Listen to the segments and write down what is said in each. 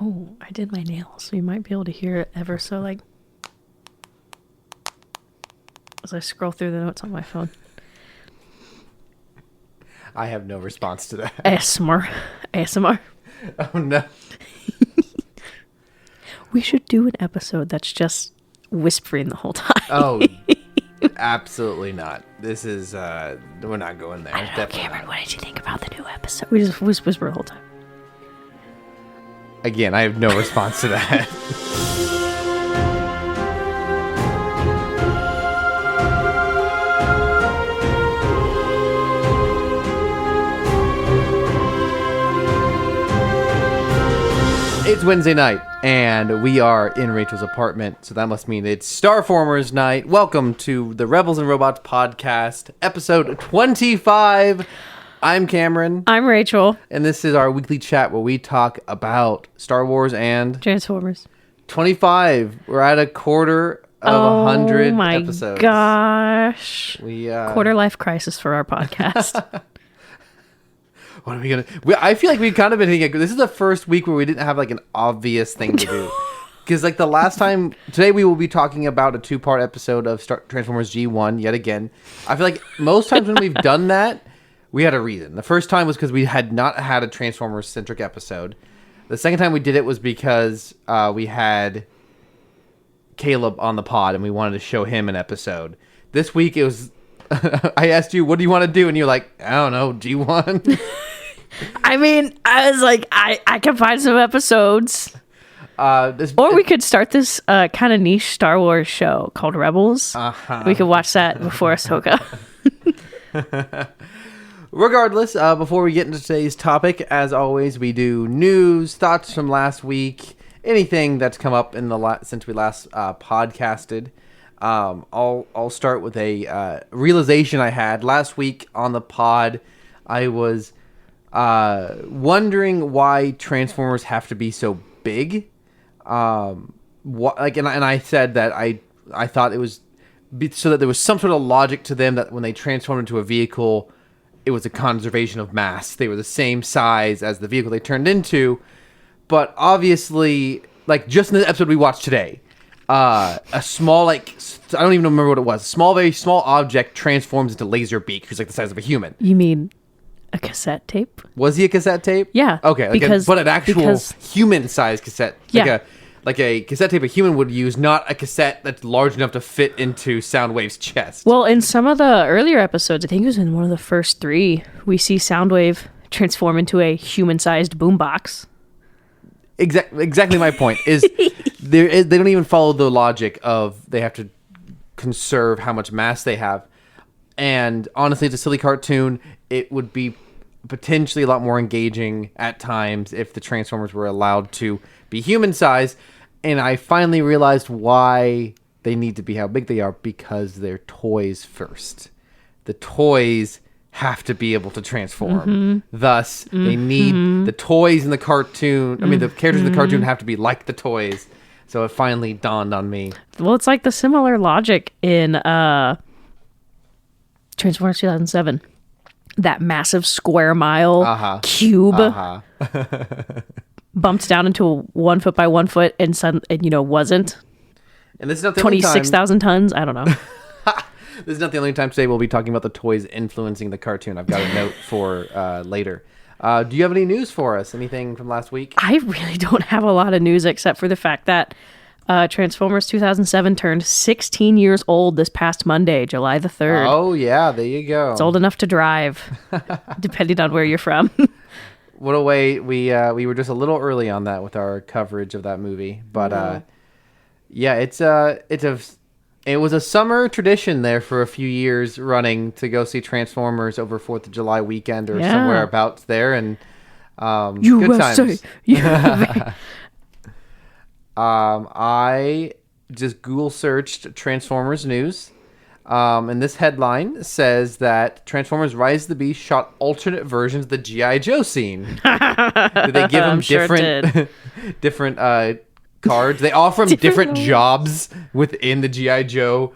Oh, I did my nails, so you might be able to hear it ever so like as I scroll through the notes on my phone. I have no response to that. ASMR. Oh no. We should do an episode that's just whispering the whole time. Oh, absolutely not. This is, we're not going there. I don't know, Cameron, what did you think about the new episode? We just whisper the whole time. Again, I have no response to that. It's Wednesday night, and we are in Rachel's apartment, so that must mean it's Starformers night. Welcome to the Rebels and Robots podcast, episode 25. I'm Cameron. I'm Rachel. And this is our weekly chat where we talk about Star Wars and Transformers. 25. We're at a quarter of 100 episodes. Oh my gosh. We quarter life crisis for our podcast. What are we gonna? I feel like we've kind of been thinking. This is the first week where we didn't have like an obvious thing to do, because like the last time, today we will be talking about a 2-part episode of Transformers G1 yet again. I feel like most times when we've done that, we had a reason. The first time was because we had not had a Transformers centric episode. The second time we did it was because we had Caleb on the pod and we wanted to show him an episode. This week it was. I asked you, what do you want to do? And you're like, I don't know, G1. I mean, I was like, I can find some episodes. Or we could start this kind of niche Star Wars show called Rebels. We could watch that before Ahsoka. Regardless, before we get into today's topic, as always, we do news, thoughts from last week, anything that's come up in the since we last podcasted. I'll start with a realization I had last week on the pod. I was wondering why Transformers have to be so big. And I said that I thought it was so that there was some sort of logic to them that when they transformed into a vehicle, it was a conservation of mass. They were the same size as the vehicle they turned into, but obviously, like just in the episode we watched today. A small, like, I don't even remember what it was. A small, very small object transforms into Laserbeak, who's like the size of a human. You mean a cassette tape? Was he a cassette tape? Yeah. Okay, but an actual human-sized cassette. Like a cassette tape a human would use, not a cassette that's large enough to fit into Soundwave's chest. Well, in some of the earlier episodes, I think it was in one of the first 3, we see Soundwave transform into a human-sized boombox. Exactly my point is they don't even follow the logic of they have to conserve how much mass they have. And honestly, it's a silly cartoon. It would be potentially a lot more engaging at times if the Transformers were allowed to be human size. And I finally realized why they need to be how big they are, because they're toys first. The toys have to be able to transform. Mm-hmm. Thus, they need the toys in the cartoon. I mean, the characters in the cartoon have to be like the toys. So it finally dawned on me. Well, it's like the similar logic in Transformers 2007. That massive square mile cube bumped down into a 1 foot by 1 foot and wasn't. And this is not the only time. 26,000 tons. I don't know. This is not the only time today we'll be talking about the toys influencing the cartoon. I've got a note for later. Do you have any news for us? Anything from last week? I really don't have a lot of news except for the fact that Transformers 2007 turned 16 years old this past Monday, July the 3rd. Oh, yeah. There you go. It's old enough to drive, depending on where you're from. What a way. We were just a little early on that with our coverage of that movie. But, it was a summer tradition there for a few years running to go see Transformers over 4th of July weekend or somewhere abouts there. And good times. I just Google searched Transformers news. And this headline says that Transformers Rise of the Beast shot alternate versions of the G.I. Joe scene. Did they give them different cards? They offer them different jobs within the G.I. Joe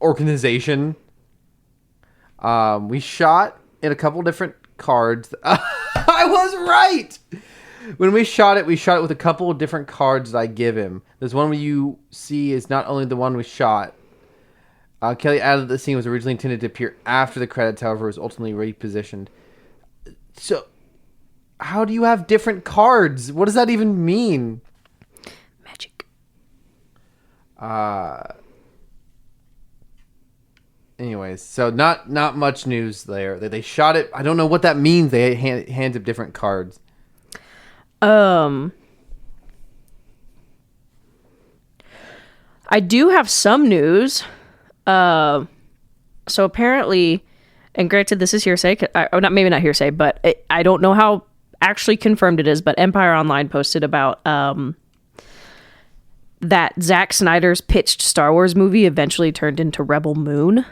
organization. We shot in a couple different cards. I was right. When we shot it with a couple of different cards that I give him. There's one where you see is not only the one we shot. Kelly added that the scene was originally intended to appear after the credits, however, was ultimately repositioned. So, how do you have different cards? What does that even mean? Magic. Anyways, so not much news there. They shot it. I don't know what that means. They handed different cards. I do have some news. So apparently, and granted, this is hearsay. Maybe not hearsay, but I don't know how actually confirmed it is. But Empire Online posted about that Zack Snyder's pitched Star Wars movie eventually turned into Rebel Moon.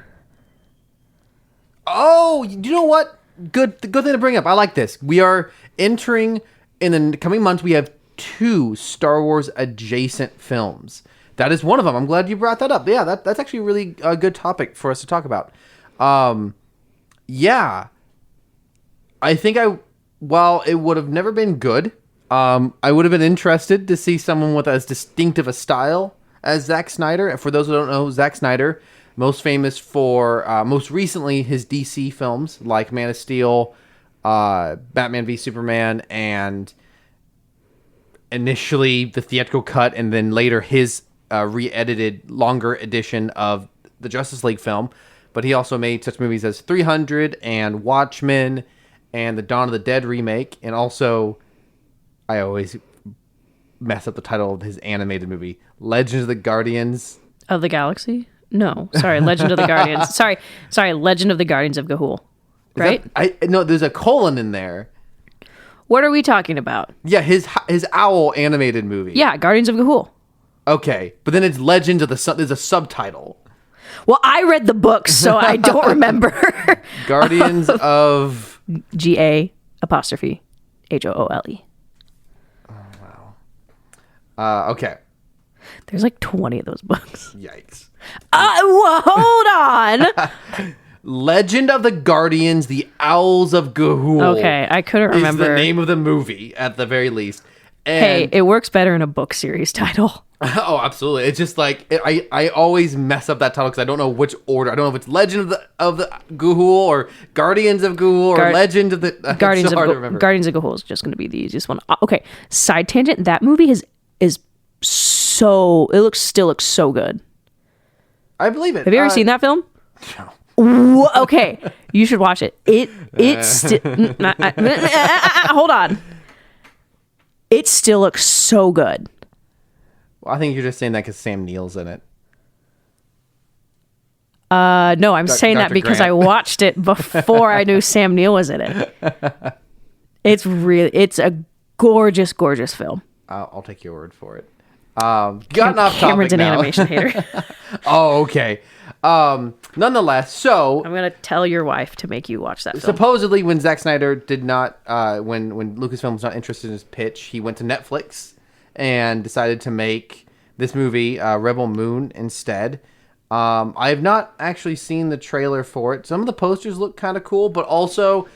Oh, you know what? Good thing to bring up. I like this. We are entering in the coming months. We have 2 Star Wars adjacent films. That is one of them. I'm glad you brought that up. Yeah, that's actually a really good topic for us to talk about. Yeah, I think while it would have never been good, I would have been interested to see someone with as distinctive a style as Zack Snyder. And for those who don't know, Zack Snyder, most famous for most recently his DC films like Man of Steel, Batman v Superman, and initially the theatrical cut, and then later his re-edited longer edition of the Justice League film. But he also made such movies as 300 and Watchmen and the Dawn of the Dead remake. And also, I always mess up the title of his animated movie, Legends of the Guardians of the Galaxy? No, sorry, Legend of the Guardians. Sorry, Legend of the Guardians of Ga'Hoole. Right? No, there's a colon in there. What are we talking about? Yeah, his owl animated movie. Yeah, Guardians of Ga'Hoole. Okay, but then it's Legends of the there's a subtitle. Well, I read the book, so I don't remember. Guardians of GA''HOOLE. Oh wow. Okay. There's like 20 of those books. Yikes. Hold on. Legend of the Guardians, the Owls of Ga'Hoole. Okay, I couldn't remember. Is the name of the movie, at the very least. And hey, it works better in a book series title. Oh, absolutely. It's just like, I always mess up that title because I don't know which order. I don't know if it's Legend of the Ga'Hoole or Guardians of Ga'Hoole or Legend of the... Guardians of Ga'Hoole is just going to be the easiest one. Okay, side tangent. That movie is so... It still looks so good. I believe it. Have you ever seen that film? No. Okay, you should watch it. Hold on. It still looks so good. Well, I think you're just saying that because Sam Neill's in it. No, I'm saying that because Grant. I watched it before I knew Sam Neill was in it. It's a gorgeous, gorgeous film. I'll take your word for it. Gotten off Cameron's topic an now. animation hater. Oh, okay. Nonetheless, so I'm gonna tell your wife to make you watch that film. Supposedly, when Zack Snyder did not, when Lucasfilm was not interested in his pitch, he went to Netflix and decided to make this movie, Rebel Moon, instead. I have not actually seen the trailer for it. Some of the posters look kind of cool, but also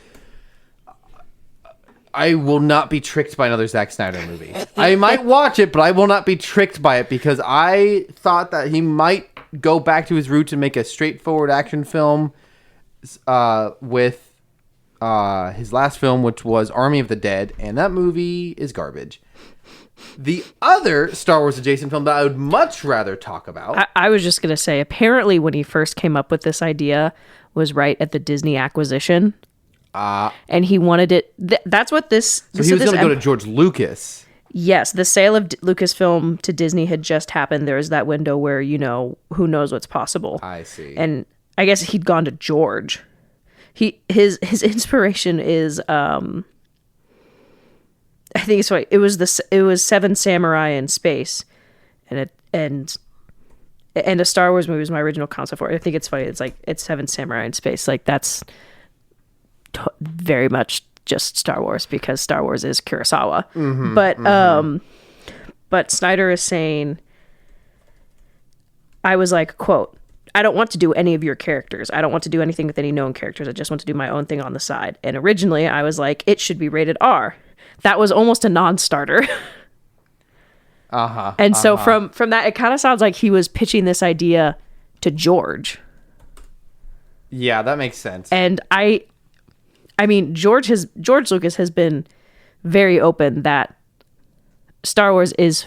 I will not be tricked by another Zack Snyder movie. I might watch it, but I will not be tricked by it because I thought that he might go back to his roots and make a straightforward action film with his last film, which was Army of the Dead, and that movie is garbage. The other Star Wars adjacent film that I would much rather talk about... I was just going to say, apparently when he first came up with this idea was right at the Disney acquisition. And he wanted it... that's what this... So he was going to go to George Lucas. Yes, the sale of Lucasfilm to Disney had just happened. There was that window where, who knows what's possible. I see. And I guess he'd gone to George. His inspiration is... I think it's right. It was Seven Samurai in space, and a Star Wars movie was my original concept for it. I think it's funny. It's Seven Samurai in space. Like that's very much just Star Wars because Star Wars is Kurosawa. Mm-hmm, but Snyder is saying, I was like, quote, I don't want to do any of your characters. I don't want to do anything with any known characters. I just want to do my own thing on the side. And originally I was like, it should be rated R. that was almost a non-starter. And so from that, it kind of sounds like he was pitching this idea to George. Yeah, that makes sense. And I mean, George Lucas has been very open that Star Wars is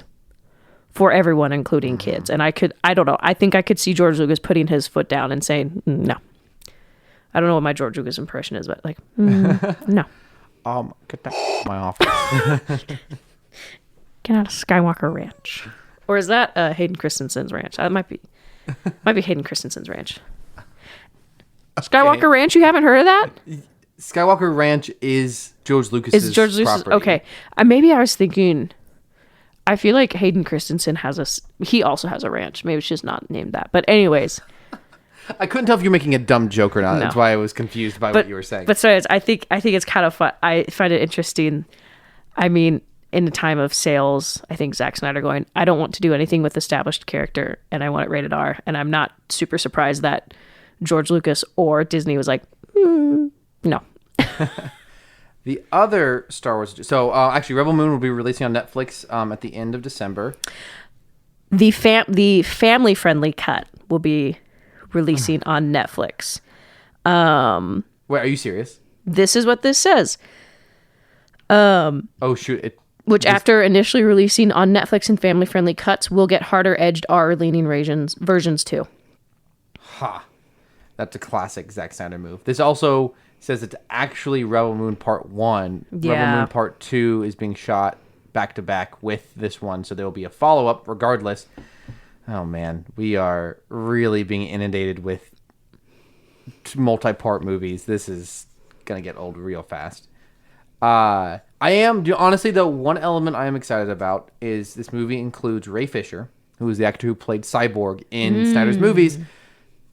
for everyone, including kids. And I don't know. I think I could see George Lucas putting his foot down and saying, no. I don't know what my George Lucas impression is, but like, no. Get that out of my office. Get out of Skywalker Ranch. Or is that Hayden Christensen's ranch? That might be Hayden Christensen's ranch. Skywalker Ranch, you haven't heard of that? Skywalker Ranch is George Lucas's property. Okay. Maybe I was thinking, I feel like Hayden Christensen he also has a ranch. Maybe it's just not named that. But anyways. I couldn't tell if you're making a dumb joke or not. No. That's why I was confused by what you were saying. But sorry, I think it's kind of fun. I find it interesting. I mean, in the time of sales, I think Zack Snyder going, I don't want to do anything with established character, and I want it rated R. And I'm not super surprised that George Lucas or Disney was like, no. The other Star Wars... So, actually, Rebel Moon will be releasing on Netflix at the end of December. The family-friendly cut will be releasing on Netflix. Wait, are you serious? This is what this says. Oh, shoot. After initially releasing on Netflix and family-friendly cuts, will get harder-edged R-leaning versions too. Ha. That's a classic Zack Snyder move. This also says it's actually Rebel Moon Part 1. Yeah. Rebel Moon Part 2 is being shot back-to-back with this one, so there will be a follow-up regardless. Oh, man. We are really being inundated with multi-part movies. This is going to get old real fast. Honestly, though, one element I am excited about is this movie includes Ray Fisher, who is the actor who played Cyborg in Snyder's movies.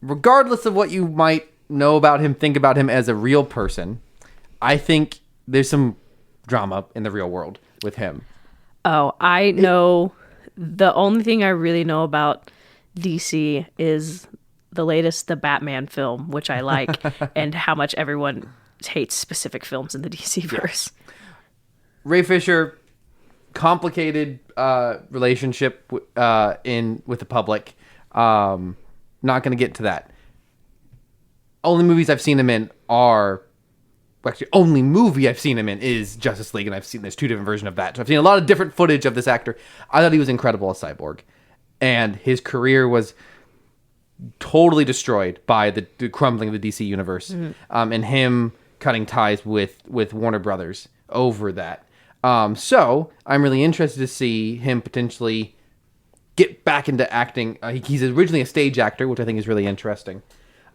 Regardless of what you might know about him, think about him as a real person, I think there's some drama in the real world with him. Oh, I know. The only thing I really know about DC is the Batman film, which I like, and how much everyone hates specific films in the DC verse. Ray Fisher, complicated relationship with the public. Not going to get to that. Only movies I've seen him in only movie I've seen him in is Justice League, and there's two different versions of that. So I've seen a lot of different footage of this actor. I thought he was incredible as Cyborg, and his career was totally destroyed by the crumbling of the DC universe, and him cutting ties with Warner Brothers over that. So I'm really interested to see him potentially get back into acting. He's originally a stage actor, which I think is really interesting.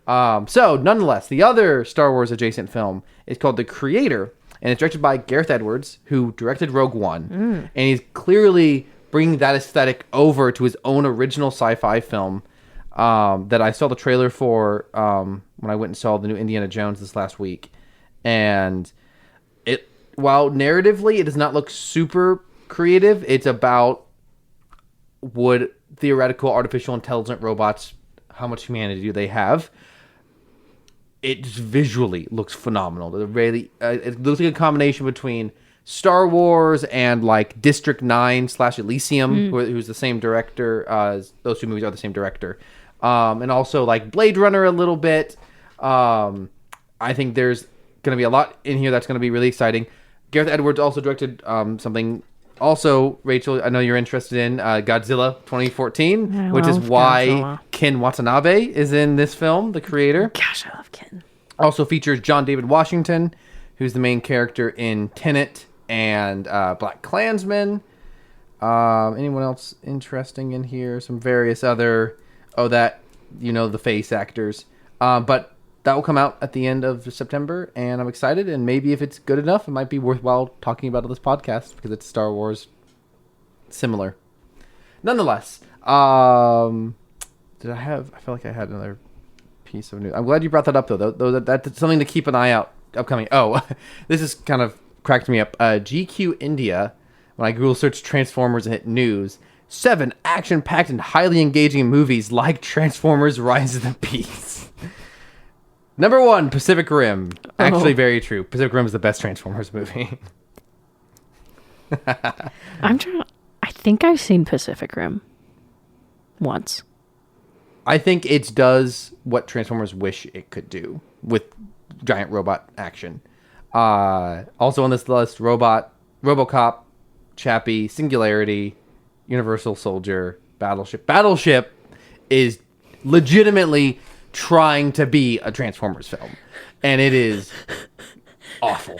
So nonetheless, the other Star Wars adjacent film is called The Creator, and it's directed by Gareth Edwards, who directed Rogue One. And he's clearly bringing that aesthetic over to his own original sci-fi film that I saw the trailer for when I went and saw the new Indiana Jones this last week. And while narratively it does not look super creative, it's about would theoretical artificial intelligent robots, how much humanity do they have? It just visually looks phenomenal. It looks like a combination between Star Wars and like District 9 / Elysium, who's the same director. Those two movies are the same director. And also like Blade Runner a little bit. I think there's going to be a lot in here that's going to be really exciting. Gareth Edwards also directed something. Also, Rachel, I know you're interested in Godzilla 2014, which is why Godzilla. Ken Watanabe is in this film, The Creator. Gosh, I love Ken. Also features John David Washington, who's the main character in Tenet and Black Klansman. Anyone else interesting in here? Some various other, the face actors. But that will come out at the end of September, and I'm excited, and maybe if it's good enough, it might be worthwhile talking about on this podcast, because it's Star Wars similar. Nonetheless, I feel like I had another piece of news. I'm glad you brought that up, though. That's something to keep an eye out upcoming. Oh, this is kind of cracked me up. GQ India, when I Google search Transformers and hit news, 7 action-packed and highly engaging movies like Transformers Rise of the Beasts. Number 1, Pacific Rim. Actually, very true. Pacific Rim is the best Transformers movie. I think I've seen Pacific Rim once. I think it does what Transformers wish it could do with giant robot action. Also on this list, RoboCop, Chappie, Singularity, Universal Soldier, Battleship. Battleship is legitimately trying to be a Transformers film, and it is awful.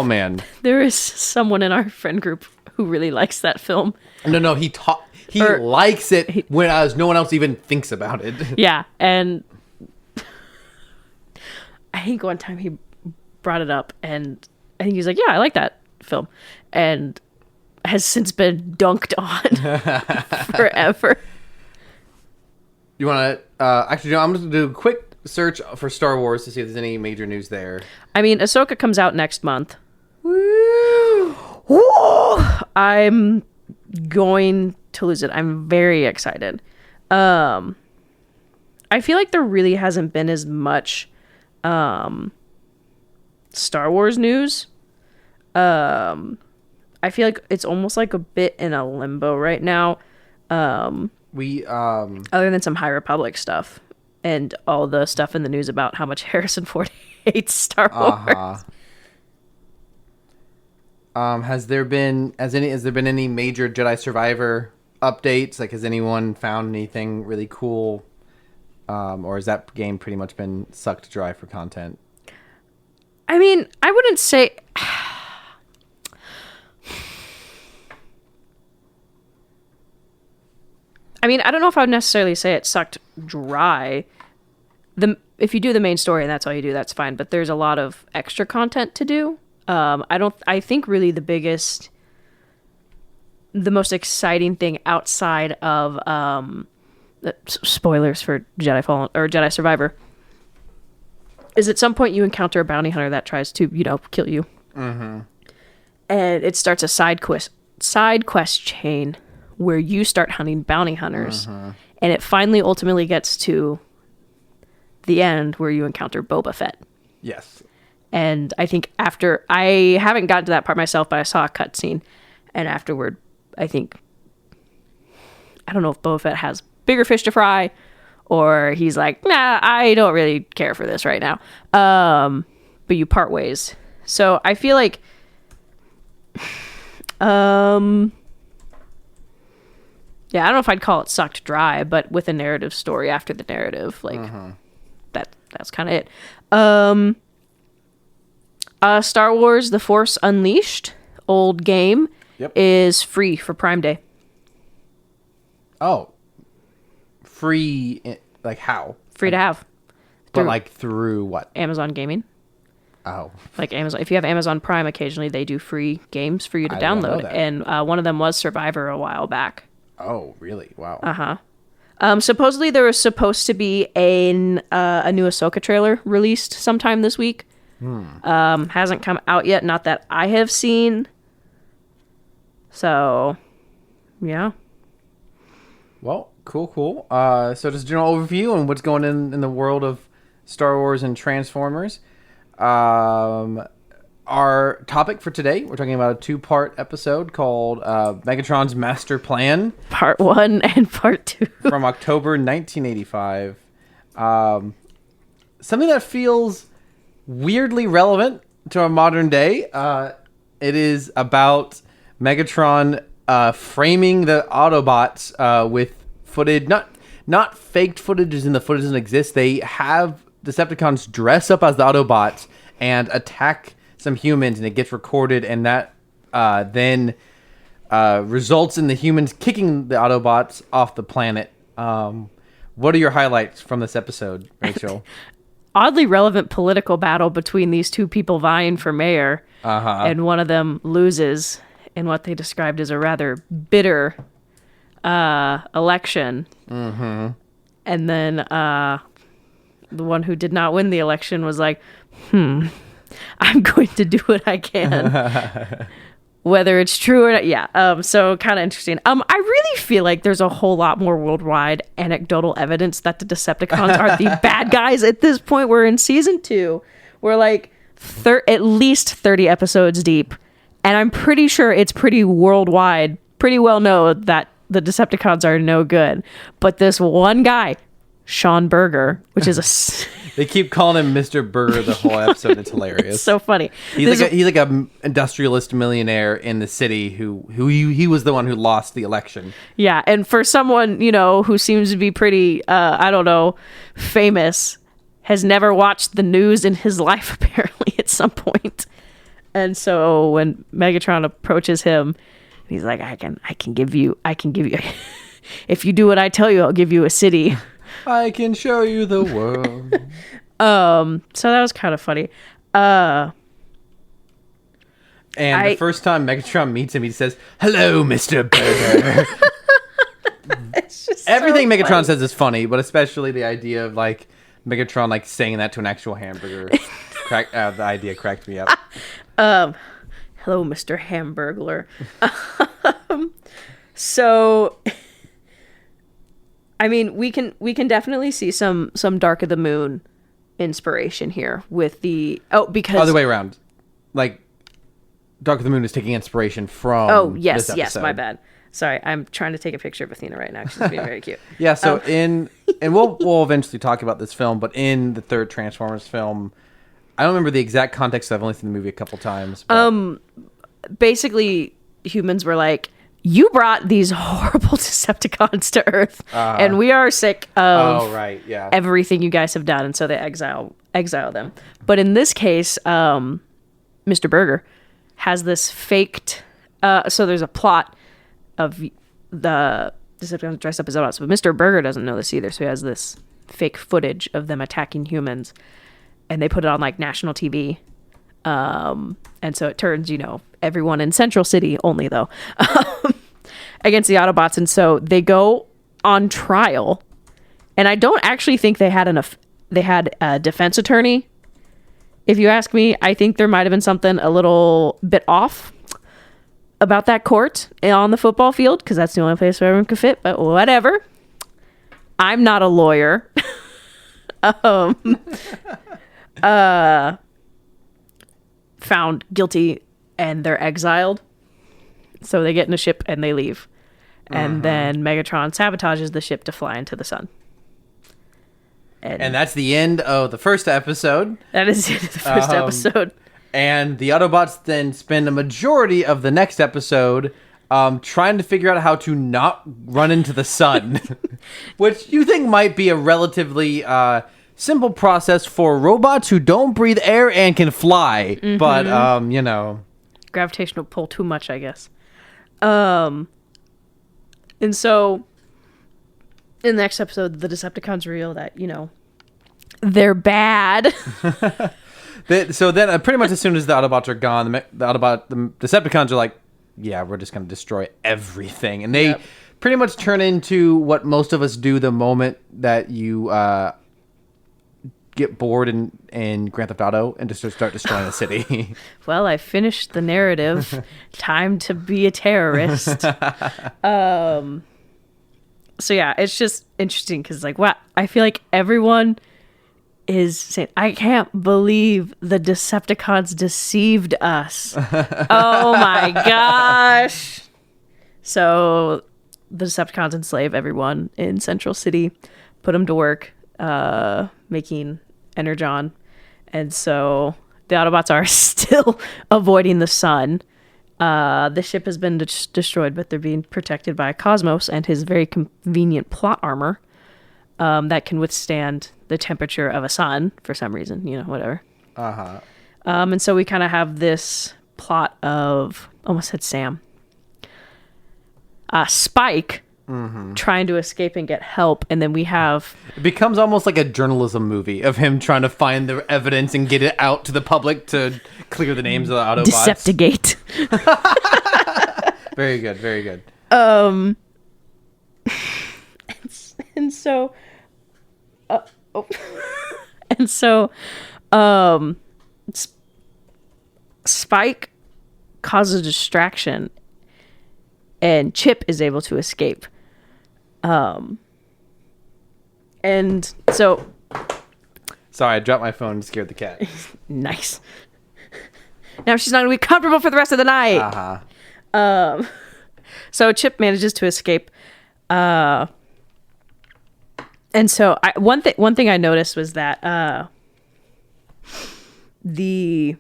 Man, there is someone in our friend group who really likes that film. No, he likes it when no one else even thinks about it. Yeah, and I think one time he brought it up, and I think he's like, "Yeah, I like that film," and has since been dunked on forever. You want to actually? I'm just gonna do a quick search for Star Wars to see if there's any major news there. I mean, Ahsoka comes out next month. Woo! Woo! I'm going to lose it. I'm very excited. I feel like there really hasn't been as much Star Wars news. I feel like it's almost like a bit in a limbo right now. Other than some High Republic stuff and all the stuff in the news about how much Harrison Ford hates Star Wars. Has there been any major Jedi Survivor updates? Like, has anyone found anything really cool? Or has that game pretty much been sucked dry for content? I mean, I wouldn't say. I mean, I don't know if I would necessarily say it sucked dry. If you do the main story and that's all you do, that's fine. But there's a lot of extra content to do. I think really the most exciting thing outside of spoilers for Jedi Fallen or Jedi Survivor is at some point you encounter a bounty hunter that tries to, kill you. Mm-hmm. And it starts a side quest chain where you start hunting bounty hunters. Mm-hmm. And it finally ultimately gets to the end where you encounter Boba Fett. Yes. And I think after, I haven't gotten to that part myself, but I saw a cutscene. And afterward, I don't know if Boba Fett has bigger fish to fry, or he's like, nah, I don't really care for this right now. But you part ways. So I feel like, yeah, I don't know if I'd call it sucked dry, but with a narrative story after the narrative, like that's kind of it. Star Wars: The Force Unleashed, old game, is free for Prime Day. Oh, free? Like how? Free to have. But like through what? Amazon Gaming. Oh. Like Amazon. If you have Amazon Prime, occasionally they do free games for you to download. And one of them was Survivor a while back. Oh, really? Wow. Uh-huh. Supposedly there was supposed to be a new Ahsoka trailer released sometime this week. Hasn't come out yet. Not that I have seen. So, yeah. Well, cool. So just a general overview on what's going on in the world of Star Wars and Transformers. Our topic for today, we're talking about a 2-part episode called Megatron's Master Plan. Part 1 and Part 2. From October 1985. Something that feels weirdly relevant to our modern day. It is about Megatron framing the Autobots with footage, not faked footage as in the footage doesn't exist. They have Decepticons dress up as the Autobots and attack some humans, and it gets recorded, and that then results in the humans kicking the Autobots off the planet. What are your highlights from this episode, Rachel? Oddly relevant political battle between these two people vying for mayor, and one of them loses in what they described as a rather bitter election. Mm-hmm. And then the one who did not win the election was like, I'm going to do what I can. Whether it's true or not. Yeah. So kind of interesting. I really feel like there's a whole lot more worldwide anecdotal evidence that the Decepticons are the bad guys at this point. We're in season 2. We're like at least 30 episodes deep. And I'm pretty sure it's pretty worldwide, pretty well known that the Decepticons are no good. But this one guy, Sean Burger, which is a... They keep calling him Mr. Burger the whole episode. It's hilarious. It's so funny. He's like a industrialist millionaire in the city who he was the one who lost the election. Yeah, and for someone, who seems to be pretty, famous, has never watched the news in his life, apparently, at some point. And so when Megatron approaches him, he's like, I can give you, if you do what I tell you, I'll give you a city. I can show you the world. So that was kind of funny. And the first time Megatron meets him, he says, "Hello, Mr. Burger." It's just everything so Megatron funny. says is funny, but especially the idea of like Megatron like saying that to an actual hamburger. The idea cracked me up. Hello, Mr. Hamburglar. So, I mean, we can definitely see some Dark of the Moon inspiration here with the because other way around, like Dark of the Moon is taking inspiration from. Yes, my bad. Sorry, I'm trying to take a picture of Athena right now. She's being very cute. Yeah, so and we'll eventually talk about this film, but in the third Transformers film, I don't remember the exact context. I've only seen the movie a couple times. But... basically, humans were like, "You brought these horrible Decepticons to Earth, and we are sick of everything you guys have done," and so they exile them. But in this case, Mr. Burger has this faked. So there's a plot of the Decepticons dressed up as Autobots, but Mr. Burger doesn't know this either. So he has this fake footage of them attacking humans, and they put it on like national TV. And so it turns, everyone in Central City only though, against the Autobots. And so they go on trial, and I don't actually think they had a defense attorney. If you ask me, I think there might've been something a little bit off about that court on the football field, because that's the only place where everyone could fit, but whatever. I'm not a lawyer. Found guilty, and they're exiled. So they get in a ship and they leave. And then Megatron sabotages the ship to fly into the sun. And that's the end of the first episode. That is the end of the first episode. And the Autobots then spend a majority of the next episode trying to figure out how to not run into the sun. Which you think might be a relatively simple process for robots who don't breathe air and can fly. But, gravitational pull too much, I guess. And so in the next episode, the Decepticons reveal that, they're bad. So then pretty much as soon as the Autobots are gone, the Decepticons are like, yeah, we're just going to destroy everything. And they pretty much turn into what most of us do the moment that you get bored in Grand Theft Auto and just start destroying the city. Well, I finished the narrative. Time to be a terrorist. So yeah, it's just interesting because wow, I feel like everyone is saying, I can't believe the Decepticons deceived us. Oh my gosh. So the Decepticons enslave everyone in Central City, put them to work making Energon. And so the Autobots are still avoiding the sun. The ship has been destroyed, but they're being protected by Cosmos and his very convenient plot armor that can withstand the temperature of a sun for some reason, whatever. And so we kind of have this plot of, almost said Sam, Spike trying to escape and get help, and then we have... It becomes almost like a journalism movie of him trying to find the evidence and get it out to the public to clear the names of the Autobots. Deceptigate. Very good, very good. And so... Spike causes a distraction, and Chip is able to escape. And so... Sorry, I dropped my phone and scared the cat. Nice. Now she's not going to be comfortable for the rest of the night. So Chip manages to escape. And so one thing I noticed was that the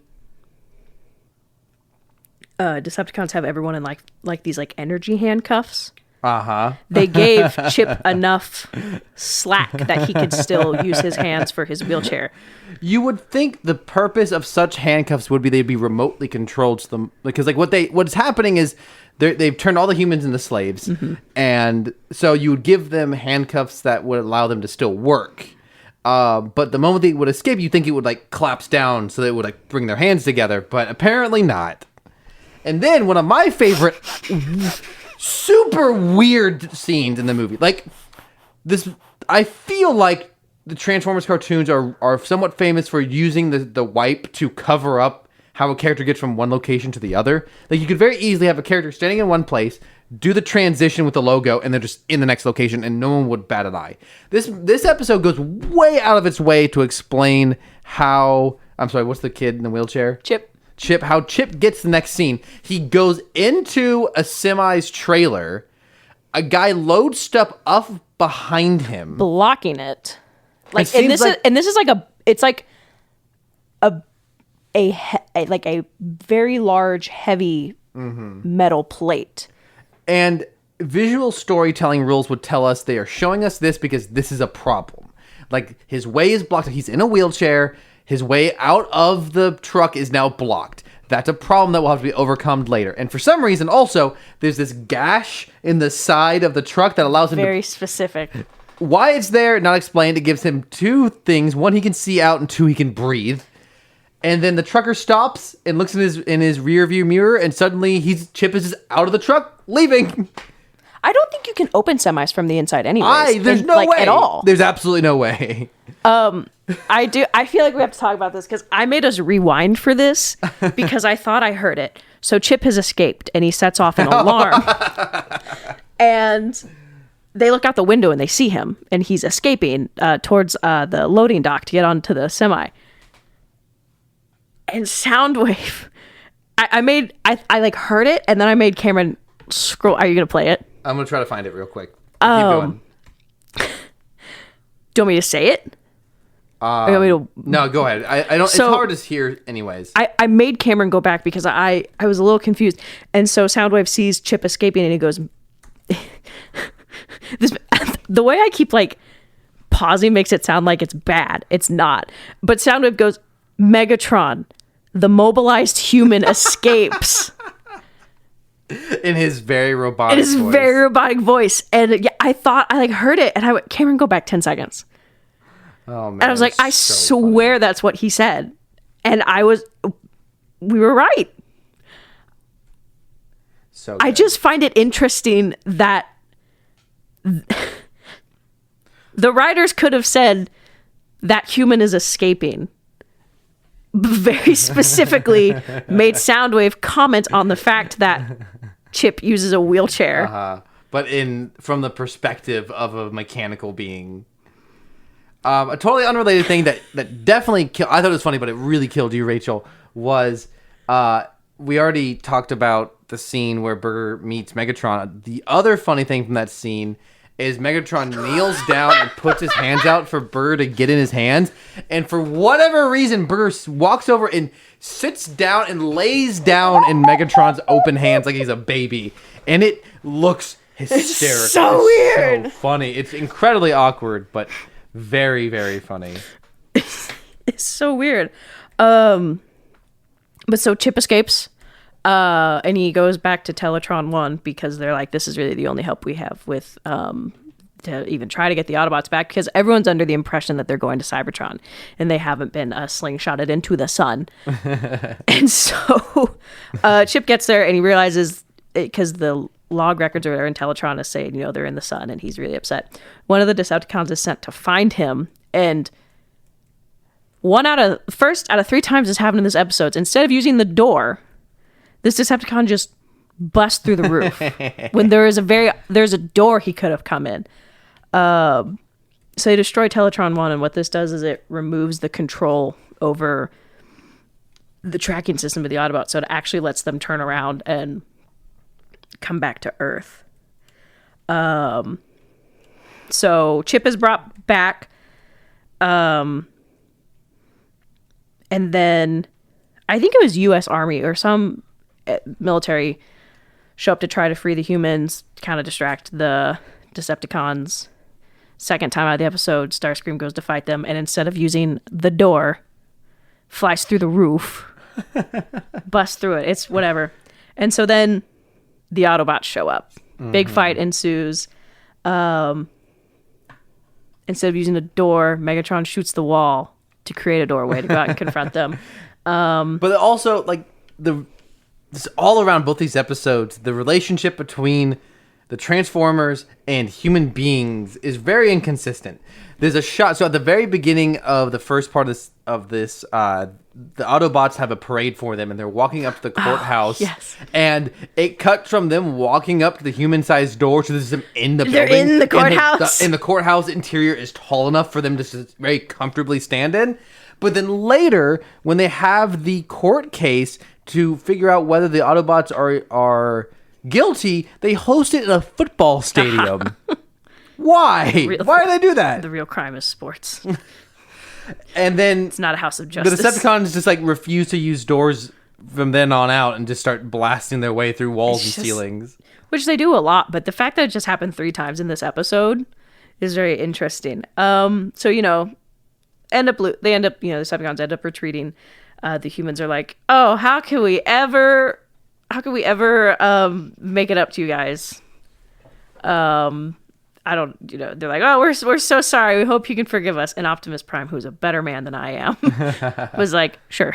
Decepticons have everyone in like these like energy handcuffs. They gave Chip enough slack that he could still use his hands for his wheelchair. You would think the purpose of such handcuffs would be they'd be remotely controlled to them, because like what's happening is they've turned all the humans into slaves, and so you would give them handcuffs that would allow them to still work. But the moment they would escape, you think it would like collapse down so they would like bring their hands together, but apparently not. And then one of my favorite super weird scenes in the movie, like this, I feel like the Transformers cartoons are somewhat famous for using the wipe to cover up how a character gets from one location to the other. Like you could very easily have a character standing in one place, do the transition with the logo, and they're just in the next location, and no one would bat an eye. This episode goes way out of its way to explain how... I'm sorry, what's the kid in the wheelchair? Chip, how Chip gets the next scene. He goes into a semi's trailer. A guy loads stuff up behind him, blocking it. Like, and this is like a very large, heavy metal plate. And visual storytelling rules would tell us they are showing us this because this is a problem. Like his way is blocked. He's in a wheelchair. His way out of the truck is now blocked. That's a problem that will have to be overcome later. And for some reason, also, there's this gash in the side of the truck that allows him very specific. Why it's there, not explained. It gives him two things. One, he can see out, and two, he can breathe. And then the trucker stops and looks in his rear view mirror, and suddenly Chip is just out of the truck, leaving. I don't think you can open semis from the inside anyways. There's no way. At all. There's absolutely no way. I feel like we have to talk about this because I made us rewind for this because I thought I heard it. So Chip has escaped and he sets off an alarm. And they look out the window and they see him and he's escaping towards the loading dock to get onto the semi. And Soundwave, I like heard it and then I made Cameron scroll. Are you going to play it? I'm going to try to find it real quick. Keep going. Do you want me to say it? No, go ahead. I don't. So, it's hard to hear, anyways. I made Cameron go back because I was a little confused, and so Soundwave sees Chip escaping, and he goes, the way I keep like pausing makes it sound like it's bad. It's not. But Soundwave goes, Megatron, the mobilized human escapes. In his very robotic voice. And yeah, I thought I like heard it and I went, Cameron, go back 10 seconds. Oh man. And I was like, I swear that's what he said. And we were right. So good. I just find it interesting that the writers could have said that human is escaping. Very specifically made Soundwave comment on the fact that Chip uses a wheelchair. But from the perspective of a mechanical being. A totally unrelated thing that definitely I thought it was funny, but it really killed you, Rachel, was we already talked about the scene where Burger meets Megatron. The other funny thing from that scene is Megatron kneels down and puts his hands out for Burger to get in his hands. And for whatever reason, Burger walks over and sits down and lays down in Megatron's open hands like he's a baby. And it looks hysterical. It's so weird. So funny. It's incredibly awkward, but very, very funny. It's so weird. But so Chip escapes. And he goes back to Teletron 1 because they're like, this is really the only help we have with to even try to get the Autobots back, because everyone's under the impression that they're going to Cybertron and they haven't been slingshotted into the sun. And so Chip gets there and he realizes, because the log records are there in Teletron is saying, they're in the sun, and he's really upset. One of the Decepticons is sent to find him, and first out of 3 times this happened in this episode, instead of using the door, this Decepticon just busts through the roof when there's a door he could have come in. So they destroy Teletron 1, and what this does is it removes the control over the tracking system of the Autobots, so it actually lets them turn around and come back to Earth. So Chip is brought back, and then I think it was U.S. Army or some military show up to try to free the humans, kind of distract the Decepticons. Second time out of the episode, Starscream goes to fight them, and instead of using the door, flies through the roof, busts through it. It's whatever. And so then the Autobots show up. Big fight ensues. Instead of using the door, Megatron shoots the wall to create a doorway to go out and confront them. But also, like, this all around both these episodes, the relationship between the Transformers and human beings is very inconsistent. There's a shot. So at the very beginning of the first part of this, the Autobots have a parade for them, and they're walking up to the courthouse. Yes. And it cuts from them walking up to the human-sized door to them in the They're building. in the courthouse. And the courthouse interior is tall enough for them to just very comfortably stand in. But then later, when they have the court case to figure out whether the Autobots are guilty, they host it in a football stadium. Why? Why do they do that? The real crime is sports. And then It's not a house of justice. the Decepticons just like refuse to use doors from then on out and just start blasting their way through walls and ceilings. Which they do a lot, but the fact that it just happened 3 times in this episode is very interesting. So, the Decepticons end up retreating. The humans are like, oh, how can we ever make it up to you guys? I don't, they're like, oh, we're so sorry. We hope you can forgive us. And Optimus Prime, who's a better man than I am, was like, sure.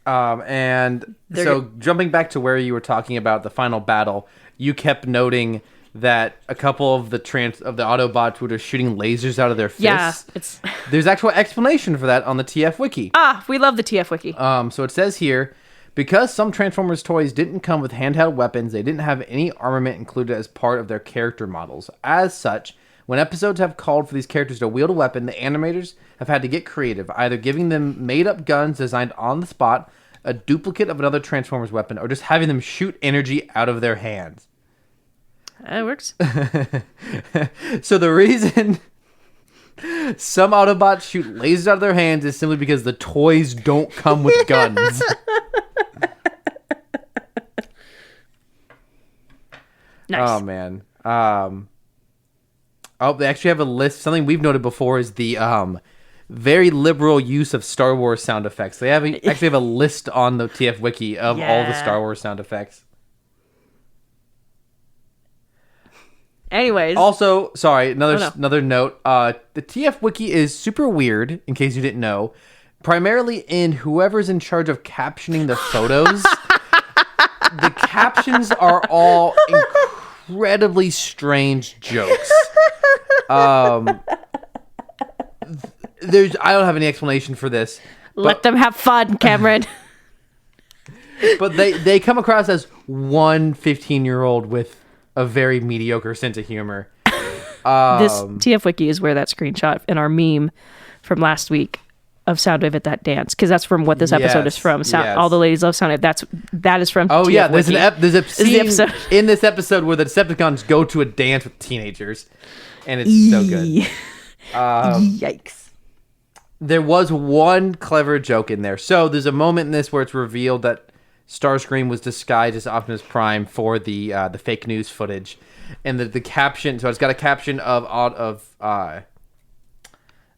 Jumping back to where you were talking about the final battle, you kept noting that a couple of the Autobots were just shooting lasers out of their fists. Yeah, there's actual explanation for that on the TF Wiki. We love the TF Wiki. So it says here, because some Transformers toys didn't come with handheld weapons, they didn't have any armament included as part of their character models. As such, when episodes have called for these characters to wield a weapon, the animators have had to get creative, either giving them made-up guns designed on the spot, a duplicate of another Transformers weapon, or just having them shoot energy out of their hands. It works. So the reason some Autobots shoot lasers out of their hands is simply because the toys don't come with guns. Nice. Oh, man. They actually have a list. Something we've noted before is the very liberal use of Star Wars sound effects. They actually have a list on the TF Wiki of all the Star Wars sound effects. Anyways. Also, sorry, another note. The TF Wiki is super weird, in case you didn't know. Primarily in whoever's in charge of captioning the photos. The captions are all incredibly strange jokes. I don't have any explanation for this. Let them have fun, Cameron. But they come across as one 15-year-old with a very mediocre sense of humor. This TF Wiki is where that screenshot in our meme from last week of Soundwave at that dance, because that's from what this episode is from. All the ladies love Soundwave. That is from. Oh TF yeah, Wiki. there's a scene in this episode where the Decepticons go to a dance with teenagers, and it's so good. Yikes! There was one clever joke in there. So there's a moment in this where it's revealed that Starscream was disguised as Optimus Prime for the fake news footage, and the caption. So it's got a caption of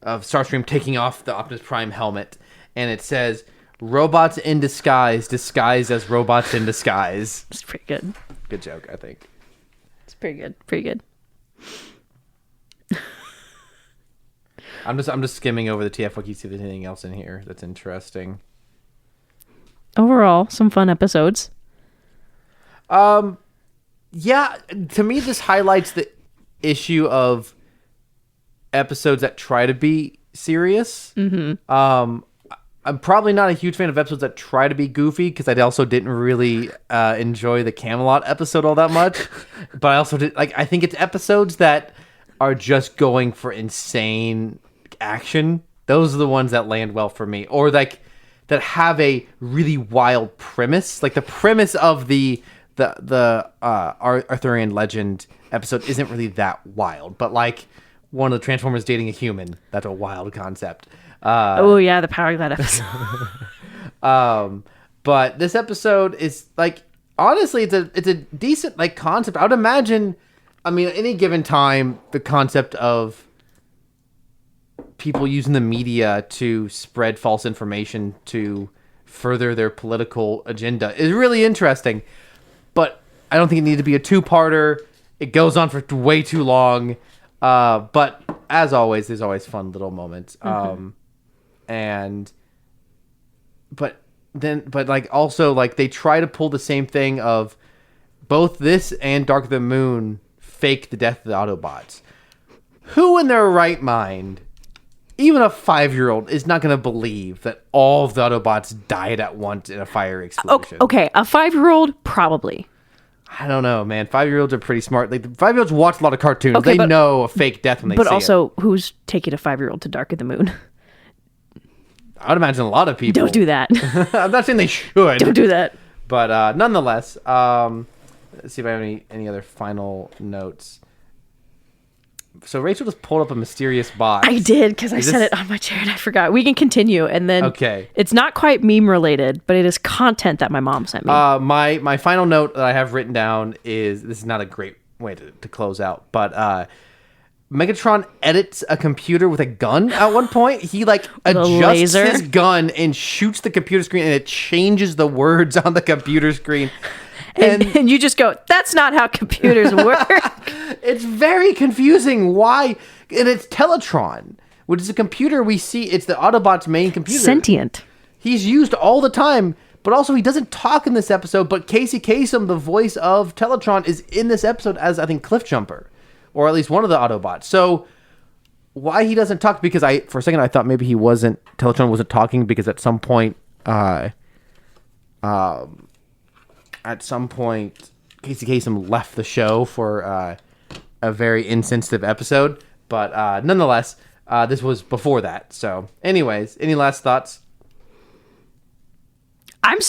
Starscream taking off the Optimus Prime helmet, and it says, "Robots in disguise, disguised as robots in disguise." It's pretty good. Good joke, I think. It's pretty good. Pretty good. I'm just skimming over the TF Wiki to see if there's anything else in here that's interesting. Overall, some fun episodes. Yeah, to me, this highlights the issue of episodes that try to be serious. Mm-hmm. I'm probably not a huge fan of episodes that try to be goofy, because I also didn't really enjoy the Camelot episode all that much. But I also I think it's episodes that are just going for insane action Those are the ones that land well for me, or like that have a really wild premise. Like the premise of the Arthurian legend episode isn't really that wild, but like one of the Transformers dating a human, that's a wild concept. The power of that episode. But this episode is like, honestly, it's a decent like concept. I would imagine, I mean, at any given time, the concept of people using the media to spread false information to further their political agenda is really interesting. But I don't think it needed to be a two-parter. It goes on for way too long. But as always, there's always fun little moments. But like also like they try to pull the same thing of both this and Dark of the Moon fake the death of the Autobots. Who in their right mind, even a 5-year-old, is not going to believe that all of the Autobots died at once in a fire explosion? Okay, a 5-year-old, probably. I don't know, man. 5-year-olds are pretty smart. Like, 5-year-olds watch a lot of cartoons. They know a fake death when they see it. But also, who's taking a 5-year-old to Dark of the Moon? I would imagine a lot of people. Don't do that. I'm not saying they should. Don't do that. But nonetheless, let's see if I have any other final notes. So Rachel just pulled up a mysterious box. I did, because I set it on my chair and I forgot. We can continue, and then it's not quite meme related, but it is content that my mom sent me. My final note that I have written down is, this is not a great way to close out, but Megatron edits a computer with a gun at one point. He like adjusts his gun and shoots the computer screen, and it changes the words on the computer screen. And you just go, that's not how computers work. It's very confusing. Why? And it's Teletron, which is a computer we see. It's the Autobot's main computer. Sentient. He's used all the time, but also he doesn't talk in this episode. But Casey Kasem, the voice of Teletron, is in this episode as, I think, Cliffjumper, or at least one of the Autobots. So why he doesn't talk? Because for a second I thought maybe Teletron wasn't talking because at some point, Casey Kasem left the show for a very insensitive episode. But nonetheless, this was before that. So anyways, any last thoughts? I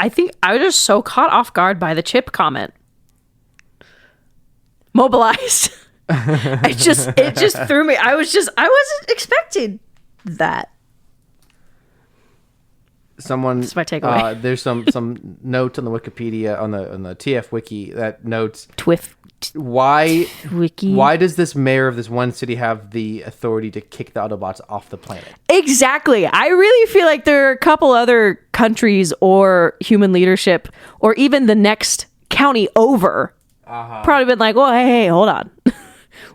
think I was just so caught off guard by the chip comment. Mobilized. It just threw me. I wasn't expecting that. That's my takeaway. There's some notes on the Wikipedia on the TF Wiki that notes why does this mayor of this one city have the authority to kick the Autobots off the planet? Exactly. I really feel like there are a couple other countries or human leadership or even the next county over probably been like, well, hey, hold on.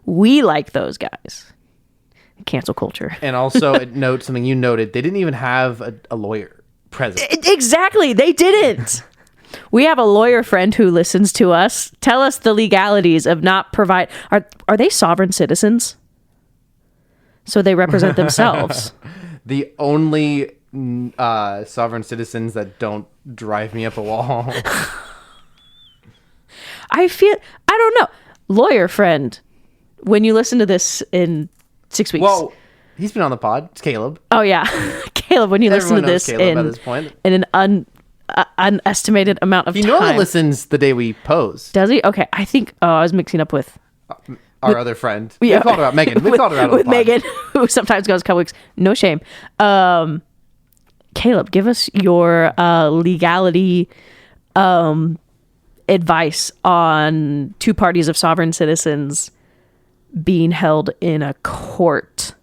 We like those guys. Cancel culture. And also it notes something you noted. They didn't even have a lawyer present. Exactly. They didn't. We have a lawyer friend who listens to us. Tell us the legalities of not provide. Are they sovereign citizens? So they represent themselves. The only sovereign citizens that don't drive me up a wall. I don't know. Lawyer friend, when you listen to this in 6 weeks. Well, he's been on the pod. It's Caleb. Oh, yeah. Caleb, when you listen to this at this point. In an unestimated amount of time. He normally listens the day we post. Does he? Okay. I think I was mixing up with our other friend. We called her out, Megan. We called her out on the pod. Megan, who sometimes goes a couple weeks. No shame. Caleb, give us your legality advice on two parties of sovereign citizens being held in a court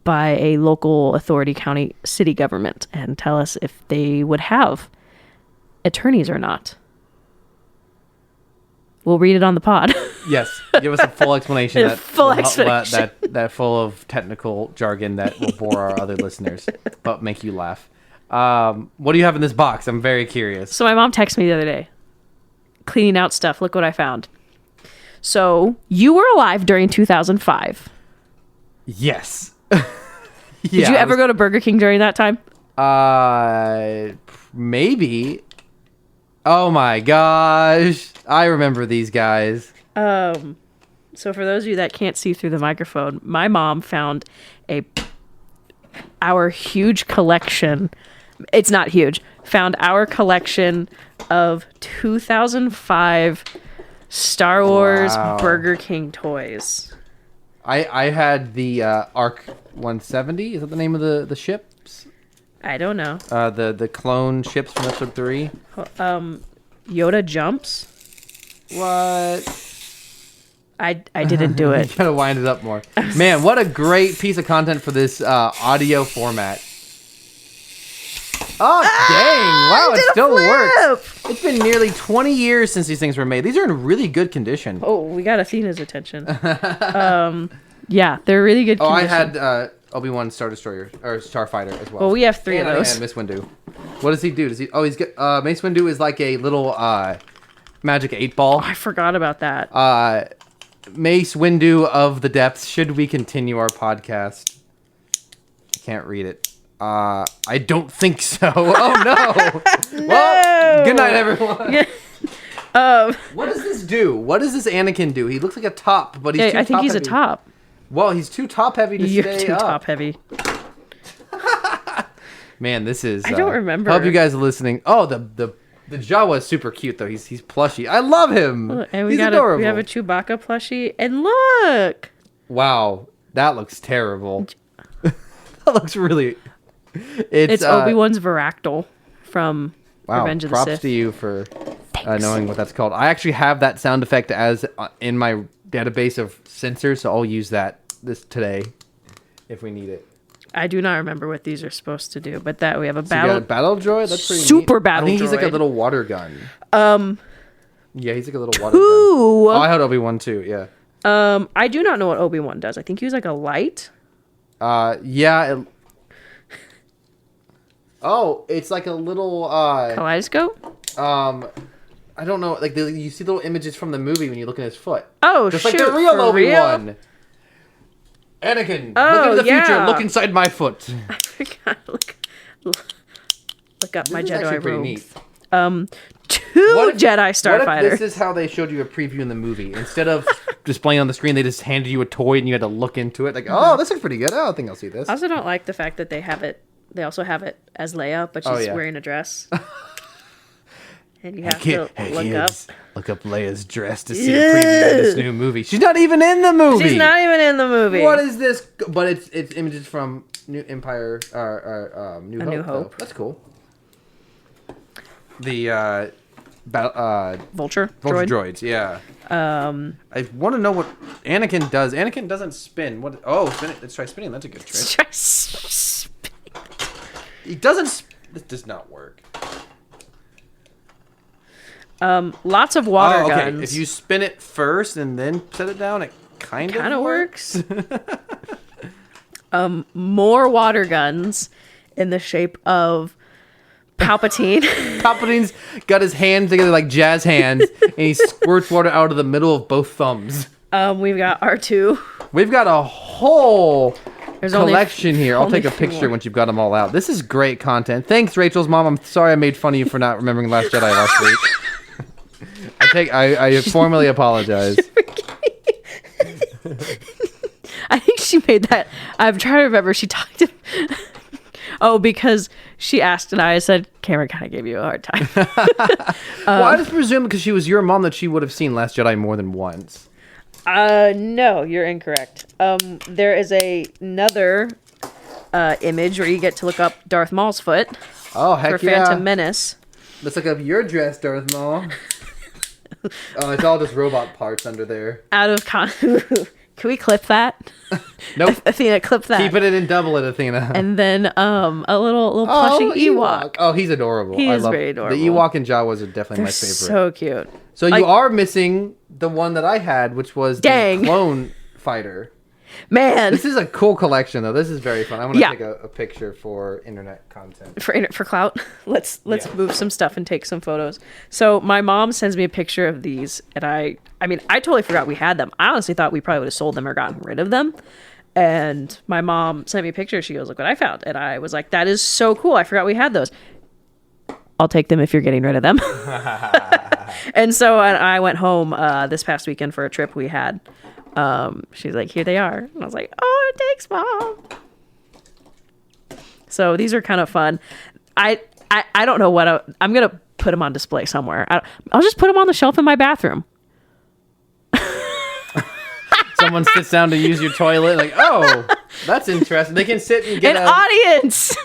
by a local authority, county, city government, and tell us if they would have attorneys or not. We'll read it on the pod. Yes, give us a full explanation. That full of technical jargon that will bore our other listeners, but make you laugh. What do you have in this box? I'm very curious. So my mom texted me the other day, cleaning out stuff. Look what I found. So you were alive during 2005. Yes. Did you ever go to Burger King during that time? Maybe. Oh my gosh. I remember these guys. So for those of you that can't see through the microphone, my mom found a our huge collection. It's not huge. Found our collection of 2005 Star Wars Burger King toys. I had the ARC 170. Is that the name of the ships? I don't know. The clone ships from episode 3. Yoda jumps. What? I didn't do it. You gotta wind it up more. Man, what a great piece of content for this audio format. Oh, dang. Wow, it still works. It's been nearly 20 years since these things were made. These are in really good condition. Oh, we got Athena's attention. Yeah, they're really good condition. I had Obi-Wan Star Destroyer, or Starfighter as well. Well, we have 3 of those. And Mace Windu. What does he do? He's got, Mace Windu is like a little magic 8-ball. Oh, I forgot about that. Mace Windu of the depths. Should we continue our podcast? I can't read it. I don't think so. Oh no! No! Well, good night, everyone. What does this do? What does this Anakin do? He looks like a top, but he's too I think he's heavy. A top. Well, he's too top heavy to You're stay too up. top heavy. Man, this is. I don't remember. Hope you guys are listening. Oh, the Jawa is super cute though. He's plushy. I love him. And he's adorable. We have a Chewbacca plushie, and look. Wow, that looks terrible. That looks really. It's Obi-Wan's Varactyl from Revenge of the Sith. Props to you for knowing what that's called. I actually have that sound effect as in my database of sensors, so I'll use this today if we need it. I do not remember what these are supposed to do, but that we have a So you got a battle droid. That's pretty super neat. battle droid. I think he's like a little water gun. Yeah, he's like a little water gun. Ooh. Oh, I had Obi-Wan too. Yeah. I do not know what Obi-Wan does. I think he was like a light. Yeah. It's like a little kaleidoscope. I don't know. Like you see little images from the movie when you look at his foot. Oh, just shoot, like the real for Obi-Wan. real? Anakin, look into the future. Look inside my foot. I forgot. Look up my This is Jedi actually pretty robes. neat. 2 Jedi Starfighter. What if this is how they showed you a preview in the movie? Instead of displaying on the screen, they just handed you a toy and you had to look into it. Like, oh, this looks pretty good. I don't think I'll see this. I also don't like the fact that they have it. They also have it as Leia, but she's wearing a dress. And you have to look up Leia's dress to see a preview of this new movie. She's not even in the movie. She's not even in the movie. What is this? But it's images from New Empire or New Hope. That's cool. The Vulture droids. Yeah. I want to know what Anakin does. Anakin doesn't spin. What? Oh, spin it. Let's try spinning. That's a good trick. Try spinning. He doesn't. This does not work. Lots of water guns. If you spin it first and then set it down, it kind of works. More water guns in the shape of Palpatine. Palpatine's got his hands together like jazz hands, and he squirts water out of the middle of both thumbs. We've got R2. We've got a whole collection here. I'll take a picture once you've got them all out. This is great content. Thanks, Rachel's mom. I'm sorry I made fun of you for not remembering Last Jedi last week. I formally apologize. I think she made that. I'm trying to remember. She talked to. Oh, because she asked and I said, Cameron kind of gave you a hard time. Well, I just presume because she was your mom that she would have seen Last Jedi more than once. No, you're incorrect. There is another image where you get to look up Darth Maul's foot. Oh, heck for Phantom Menace. Let's look up your dress, Darth Maul. Oh, it's all just robot parts under there. Out of Can we clip that? Nope. Athena, clip that. Keep it in and double it, Athena. And then a little plushie Ewok. Oh, he's adorable. He is very adorable. The Ewok and Jawas are definitely my favorite. So cute. So you are missing the one that I had, which was the clone fighter. Man. This is a cool collection, though. This is very fun. I want to take a picture for internet content. For clout. Let's move some stuff and take some photos. So my mom sends me a picture of these, and I totally forgot we had them. I honestly thought we probably would have sold them or gotten rid of them. And my mom sent me a picture. She goes, look what I found. And I was like, that is so cool. I forgot we had those. I'll take them if you're getting rid of them. And so I went home this past weekend for a trip we had. She's like, here they are. And I was like, oh, thanks, Mom. So these are kind of fun. I don't know what I'm going to put them on display somewhere. I'll just put them on the shelf in my bathroom. Someone sits down to use your toilet, like, oh, that's interesting. They can sit and get an audience.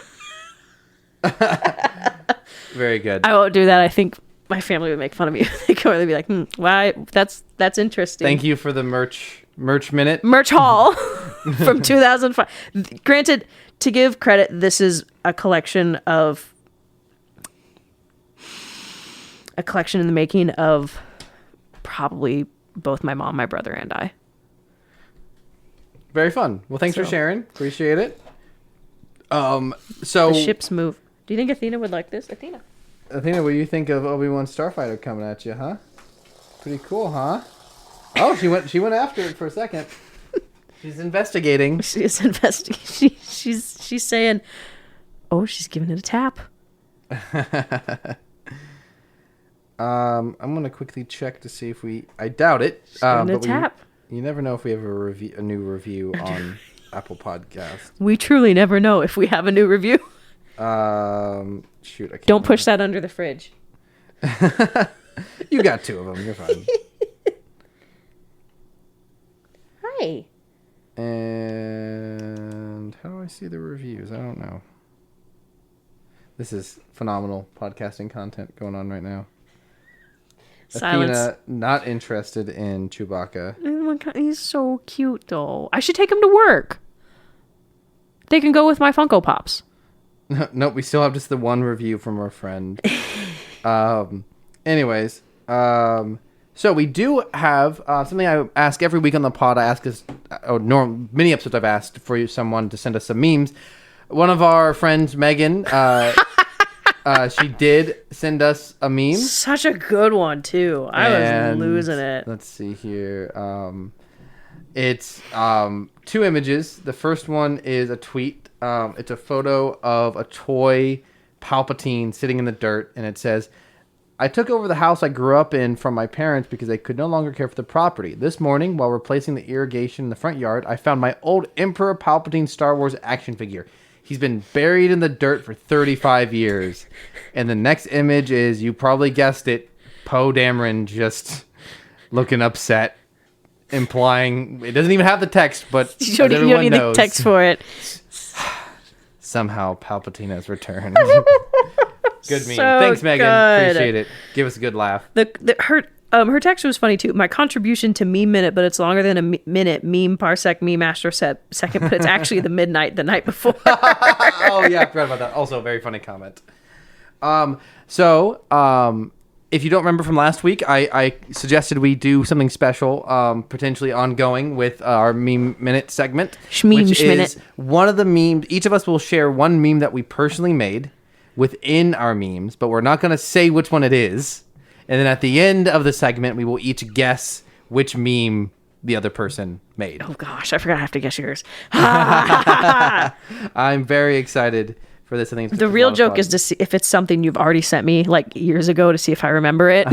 Very good. I won't do that. I think my family would make fun of me. They'd be like, why? That's interesting. Thank you for the merch minute. Merch haul from 2005. Granted, to give credit, this is a collection in the making of probably both my mom, my brother, and I. Very fun. Well, thanks for sharing. Appreciate it. So the ships move. Do you think Athena would like this? Athena, what do you think of Obi-Wan Starfighter coming at you, huh? Pretty cool, huh? Oh, she went after it for a second. She's investigating. She is investigating. She's saying, oh, she's giving it a tap. I'm gonna quickly check to see if I doubt it. She's giving it a tap. You never know if we have a new review on Apple Podcast. We truly never know if we have a new review. Shoot, I can't Don't push that under the fridge. You got 2 of them. You're fine. Hi. And how do I see the reviews? I don't know. This is phenomenal podcasting content going on right now. Silence. Athena, not interested in Chewbacca. Oh my God, he's so cute, though. I should take him to work. They can go with my Funko Pops. Nope, we still have just the one review from our friend. Anyways, so we do have something I ask every week on the pod. I ask many episodes I've asked for someone to send us some memes. One of our friends, Megan, she did send us a meme. Such a good one, too. I was losing it. Let's see here. It's 2 images. The first one is a tweet. It's a photo of a toy Palpatine sitting in the dirt, and it says, I took over the house I grew up in from my parents because they could no longer care for the property. This morning, while replacing the irrigation in the front yard, I found my old Emperor Palpatine Star Wars action figure. He's been buried in the dirt for 35 years. And the next image is, you probably guessed it, Poe Dameron just looking upset, implying, it doesn't even have the text, but you don't need the text for it. Somehow Palpatine has returned. Good meme. So thanks, Megan. good. Appreciate it. Give us a good laugh. Her text was funny too. My contribution to Meme Minute, but it's longer than a minute. Meme parsec, meme astro second, but it's actually the night before. Oh yeah, I forgot about that. Also, a very funny comment. If you don't remember from last week, I suggested we do something special, potentially ongoing with our Meme Minute segment, which is one of the memes. Each of us will share one meme that we personally made within our memes, but we're not going to say which one it is. And then at the end of the segment, we will each guess which meme the other person made. Oh gosh, I forgot I have to guess yours. I'm very excited for this. I think the real joke is to see if it's something you've already sent me like years ago to see if I remember it.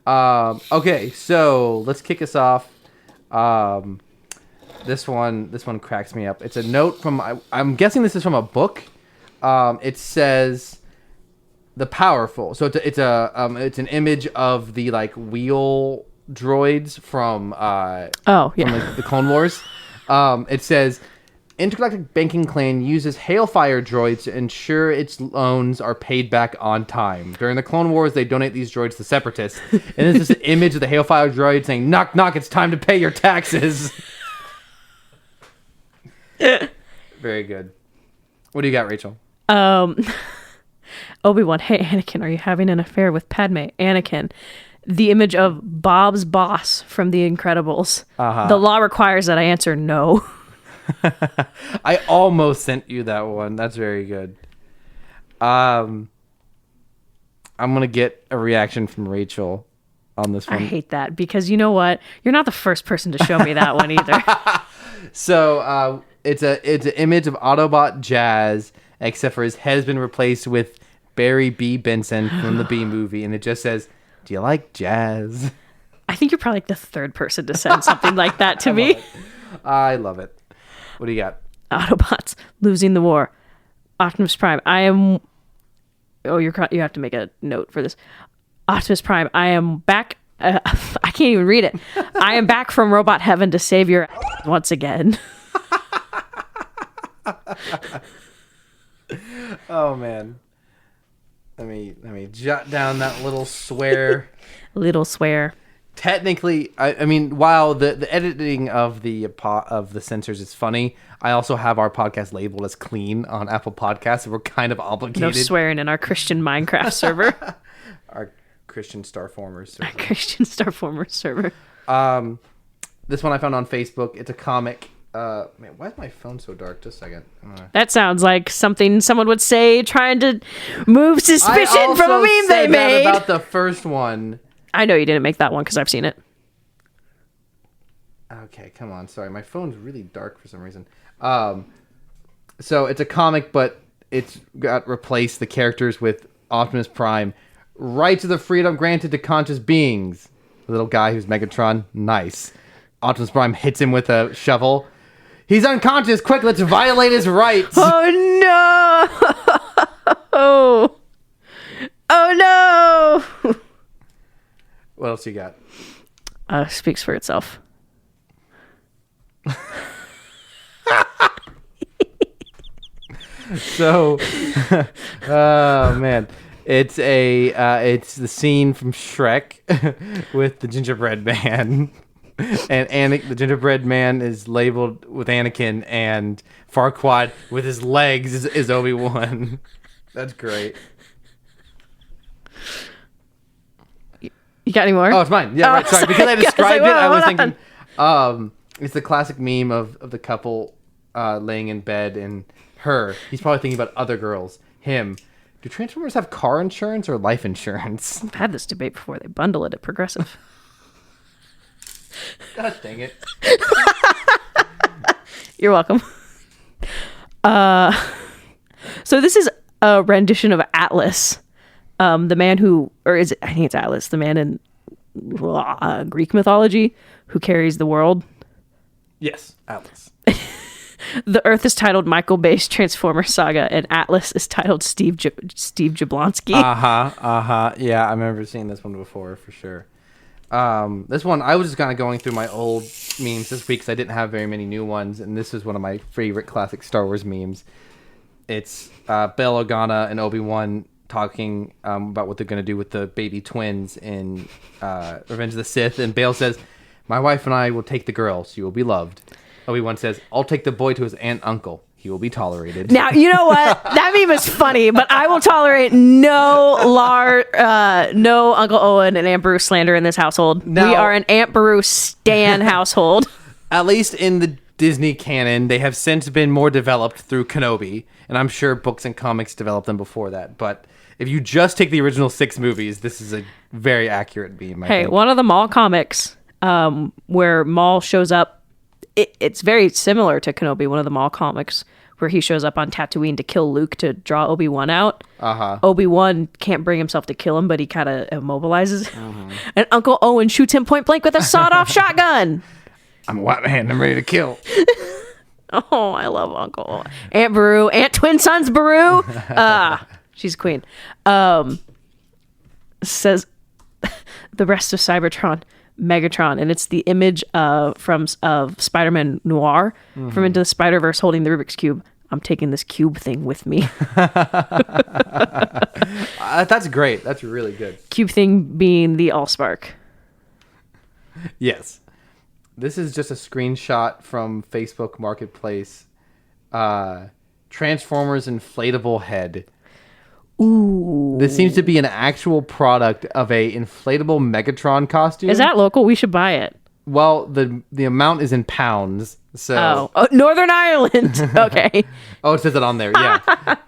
Okay, so let's kick us off. This one cracks me up. It's a note from, I'm guessing this is from a book. It says, "The powerful." So it's an image of the like wheel droids from from the Clone Wars. It says, "Intergalactic Banking Clan uses Hailfire droids to ensure its loans are paid back on time. During the Clone Wars, they donate these droids to Separatists." And this is an image of the Hailfire droid saying, "Knock, knock! It's time to pay your taxes." Very good. What do you got, Rachel? Obi-Wan, hey Anakin, are you having an affair with Padme? Anakin, the image of Bob's boss from The Incredibles. The law requires that I answer no. I almost sent you that one. That's very good. I'm gonna get a reaction from Rachel on this one. I hate that because you know what? You're not the first person to show me that one either. So it's an image of Autobot Jazz, except for his head has been replaced with Barry B. Benson from the B movie, and it just says, "Do you like jazz?" I think you're probably like the third person to send something like that to me. I love it. What do you got? Autobots losing the war. Optimus Prime, I am... Oh, you have to make a note for this. Optimus Prime, I am back... I can't even read it. I am back from robot heaven to save your once again. Oh, man. Let me jot down that little swear. Little swear. Technically, I mean, while the editing of the censors is funny, I also have our podcast labeled as clean on Apple Podcasts, so we're kind of obligated. No swearing in our Christian Minecraft server. Our Christian Starformers server. Our Christian Starformers server. This one I found on Facebook. It's a comic. Man, why is my phone so dark? Just a second. That sounds like something someone would say trying to move suspicion from a meme they made. About the first one. I know you didn't make that one because I've seen it. Okay, come on. Sorry, my phone's really dark for some reason. So it's a comic, but it's got replaced the characters with Optimus Prime. Rights of the freedom granted to conscious beings. The little guy who's Megatron. Nice. Optimus Prime hits him with a shovel. He's unconscious. Quick, let's violate his rights. Oh, no. Oh, no. What else you got? Speaks for itself. So, oh man, it's the scene from Shrek with the gingerbread man, and the gingerbread man is labeled with Anakin, and Farquaad with his legs is Obi-Wan. That's great. You got any more? Oh, it's mine. Yeah, right. Sorry, because I described it, I was thinking. It's the classic meme of the couple laying in bed and her. He's probably thinking about other girls. Him. Do Transformers have car insurance or life insurance? I've had this debate before. They bundle it at Progressive. God dang it. You're welcome. So this is a rendition of Atlas. The man who, or is it, I think it's Atlas, the man in Greek mythology who carries the world. Yes, Atlas. The Earth is titled Michael Bay's Transformer Saga, and Atlas is titled Steve Jablonski. Yeah, I remember seeing this one before for sure. This one, I was just kind of going through my old memes this week because I didn't have very many new ones, and this is one of my favorite classic Star Wars memes. It's Bail Organa and Obi-Wan talking about what they're going to do with the baby twins in Revenge of the Sith, and Bail says, "My wife and I will take the girl, she will be loved." Obi-Wan says, "I'll take the boy to his aunt and uncle. He will be tolerated." Now, you know what? That meme is funny, but I will tolerate no Uncle Owen and Aunt Beru slander in this household. Now, we are an Aunt Beru stan household. At least in the Disney canon, they have since been more developed through Kenobi, and I'm sure books and comics developed them before that. But if you just take the original 6 movies, this is a very accurate meme. Hey, one of the Maul comics where Maul shows up, it's very similar to Kenobi, one of the Maul comics where he shows up on Tatooine to kill Luke to draw Obi-Wan out. Obi-Wan can't bring himself to kill him, but he kind of immobilizes. And Uncle Owen shoots him point blank with a sawed-off shotgun. I'm a white man. I'm ready to kill. Oh, I love Uncle Owen. Aunt Beru. Aunt Twin Sons Beru. She's queen. Says the rest of Cybertron. Megatron, and it's the image of Spider-Man Noir from Into the Spider-Verse holding the Rubik's Cube. I'm taking this cube thing with me. That's great. That's really good. Cube thing being the Allspark. Yes. This is just a screenshot from Facebook Marketplace. Transformers inflatable head. Ooh. This seems to be an actual product of a inflatable Megatron costume. Is that local? We should buy it. Well, the amount is in pounds. So Northern Ireland. Okay. Oh, it says it on there. Yeah.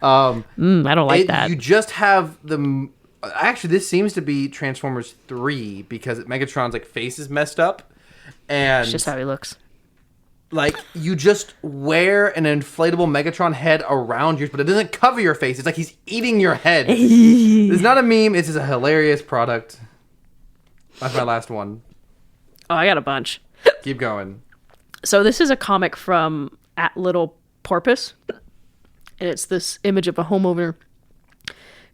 I don't like that. You just have the. Actually, this seems to be Transformers 3 because Megatron's face is messed up, and it's just how he looks. You just wear an inflatable Megatron head around yours, but it doesn't cover your face. It's like he's eating your head. It's not a meme. It's just a hilarious product. That's my last one. Oh, I got a bunch. Keep going. So this is a comic from porpoise, and it's this image of a homeowner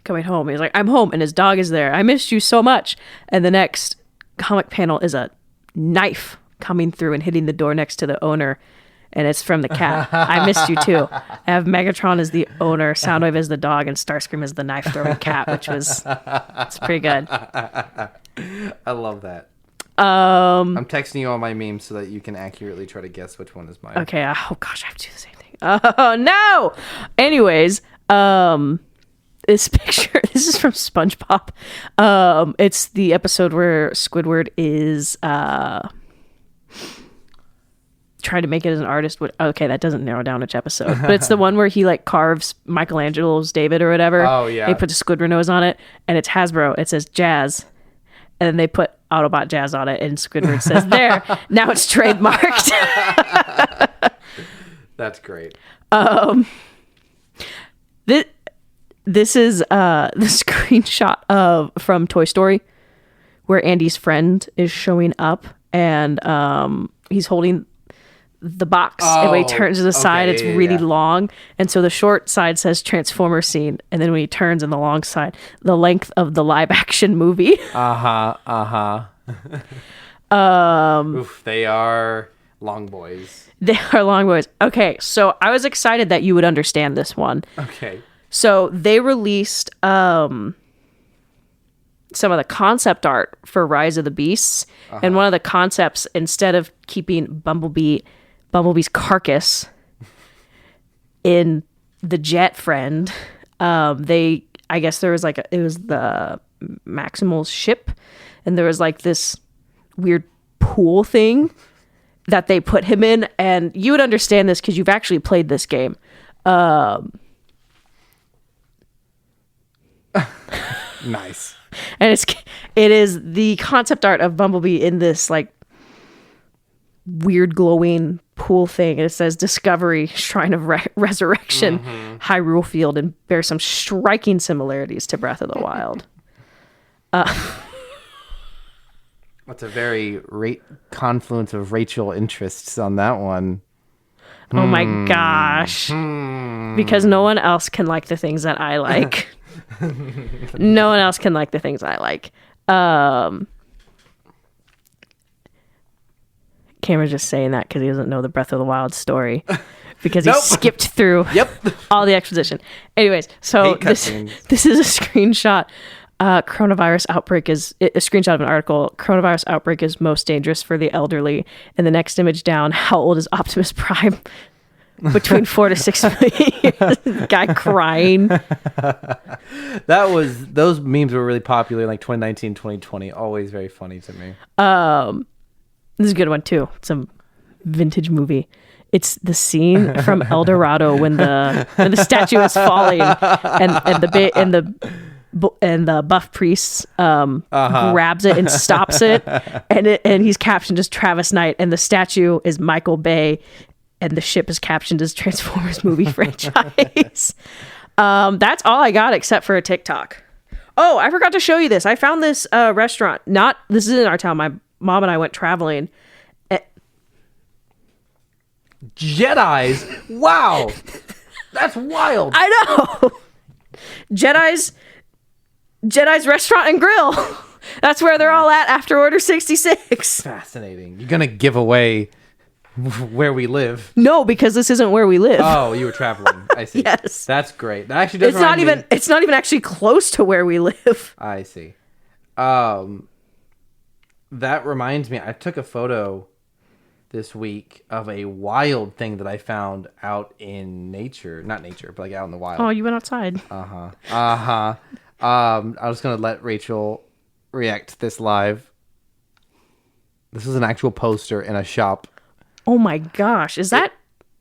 coming home. He's like, I'm home, and his dog is there. I missed you so much. And the next comic panel is a knife coming through and hitting the door next to the owner, and it's from the cat. I missed you too. I have Megatron as the owner, Soundwave as the dog, and Starscream as the knife throwing cat, which was it's pretty good. I love that. I'm texting you all my memes so that you can accurately try to guess which one is mine. Okay. Oh gosh, I have to do the same thing. Oh no. Anyways, this picture. This is from SpongeBob. It's the episode where Squidward is trying to make it as an artist. Okay, that doesn't narrow down which episode, but it's the one where he like carves Michelangelo's David or whatever. Oh yeah. He puts a Squidward nose on it, and it's Hasbro. It says Jazz. And then they put Autobot Jazz on it, and Squidward says, there, now it's trademarked. That's great. This is the screenshot from Toy Story, where Andy's friend is showing up, and he's holding the box, and when he turns to the side, it's really long, and so the short side says Transformer scene, and then when he turns on the long side, the length of the live action movie. Oof, they are long boys. They are long boys. Okay, so I was excited that you would understand this one. Okay. So they released some of the concept art for Rise of the Beasts, and one of the concepts, instead of keeping Bumblebee's carcass in the jet friend, I guess there was it was the Maximal's ship, and there was like this weird pool thing that they put him in, and you would understand this because you've actually played this game. Nice. And it is the concept art of Bumblebee in this like weird glowing pool thing, and it says Discovery, Shrine of Resurrection, Hyrule Field, and bears some striking similarities to Breath of the Wild. That's a very confluence of Rachel interests on that one. Oh my gosh. Because no one else can like the things that I like. No one else can like the things I like. Cameron's just saying that because he doesn't know the Breath of the Wild story. Because he skipped through all the exposition. Anyways, so this is a screenshot. Coronavirus outbreak is a screenshot of an article. Coronavirus outbreak is most dangerous for the elderly. And the next image down, how old is Optimus Prime? Between 4 to 6 million years. Guy crying. Those memes were really popular in like 2019, 2020. Always very funny to me. This is a good one too. It's a vintage movie. It's the scene from El Dorado when the statue is falling, and the buff priest grabs it and stops it, and he's captioned as Travis Knight, and the statue is Michael Bay, and the ship is captioned as Transformers movie franchise. That's all I got except for a TikTok. Oh, I forgot to show you this. I found this restaurant. This is in our town. My mom and I went traveling. Jedi's? Wow. That's wild. I know. Jedi's Restaurant and Grill. That's where they're all at after Order 66. Fascinating. You're going to give away where we live. No, because this isn't where we live. Oh, you were traveling. I see. Yes. That's great. That actually does it's not even actually close to where we live. I see. That reminds me, I took a photo this week of a wild thing that I found out in nature. Not nature, but like out in the wild. Oh, you went outside. I was going to let Rachel react to this live. This is an actual poster in a shop. Oh my gosh. Is that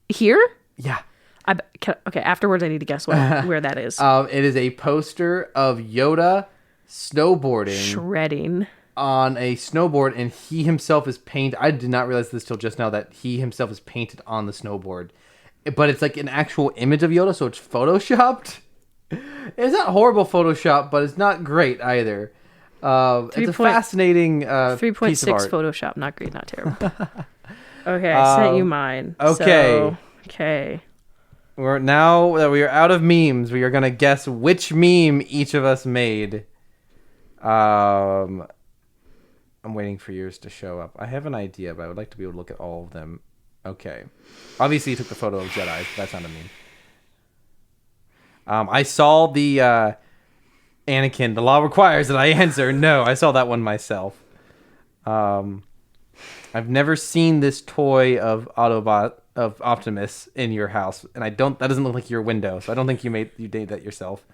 here? Yeah. Okay, afterwards I need to guess where that is. It is a poster of Yoda snowboarding. Shredding. On a snowboard, and he himself is painted. I did not realize this till just now that he himself is painted on the snowboard. But it's like an actual image of Yoda, so it's photoshopped. It's not horrible Photoshop, but it's not great either. It's a fascinating 3.6 piece of art. Photoshop, not great, not terrible. Okay, I sent you mine. Okay. Okay. Now that we are out of memes, we are gonna guess which meme each of us made. I'm waiting for yours to show up. I have an idea, but I would like to be able to look at all of them. Okay. Obviously, you took the photo of Jedi. That's not a meme. I saw the Anakin. The law requires that I answer. No, I saw that one myself. I've never seen this toy of Autobot of Optimus in your house, and that doesn't look like your window, so I don't think you made that yourself.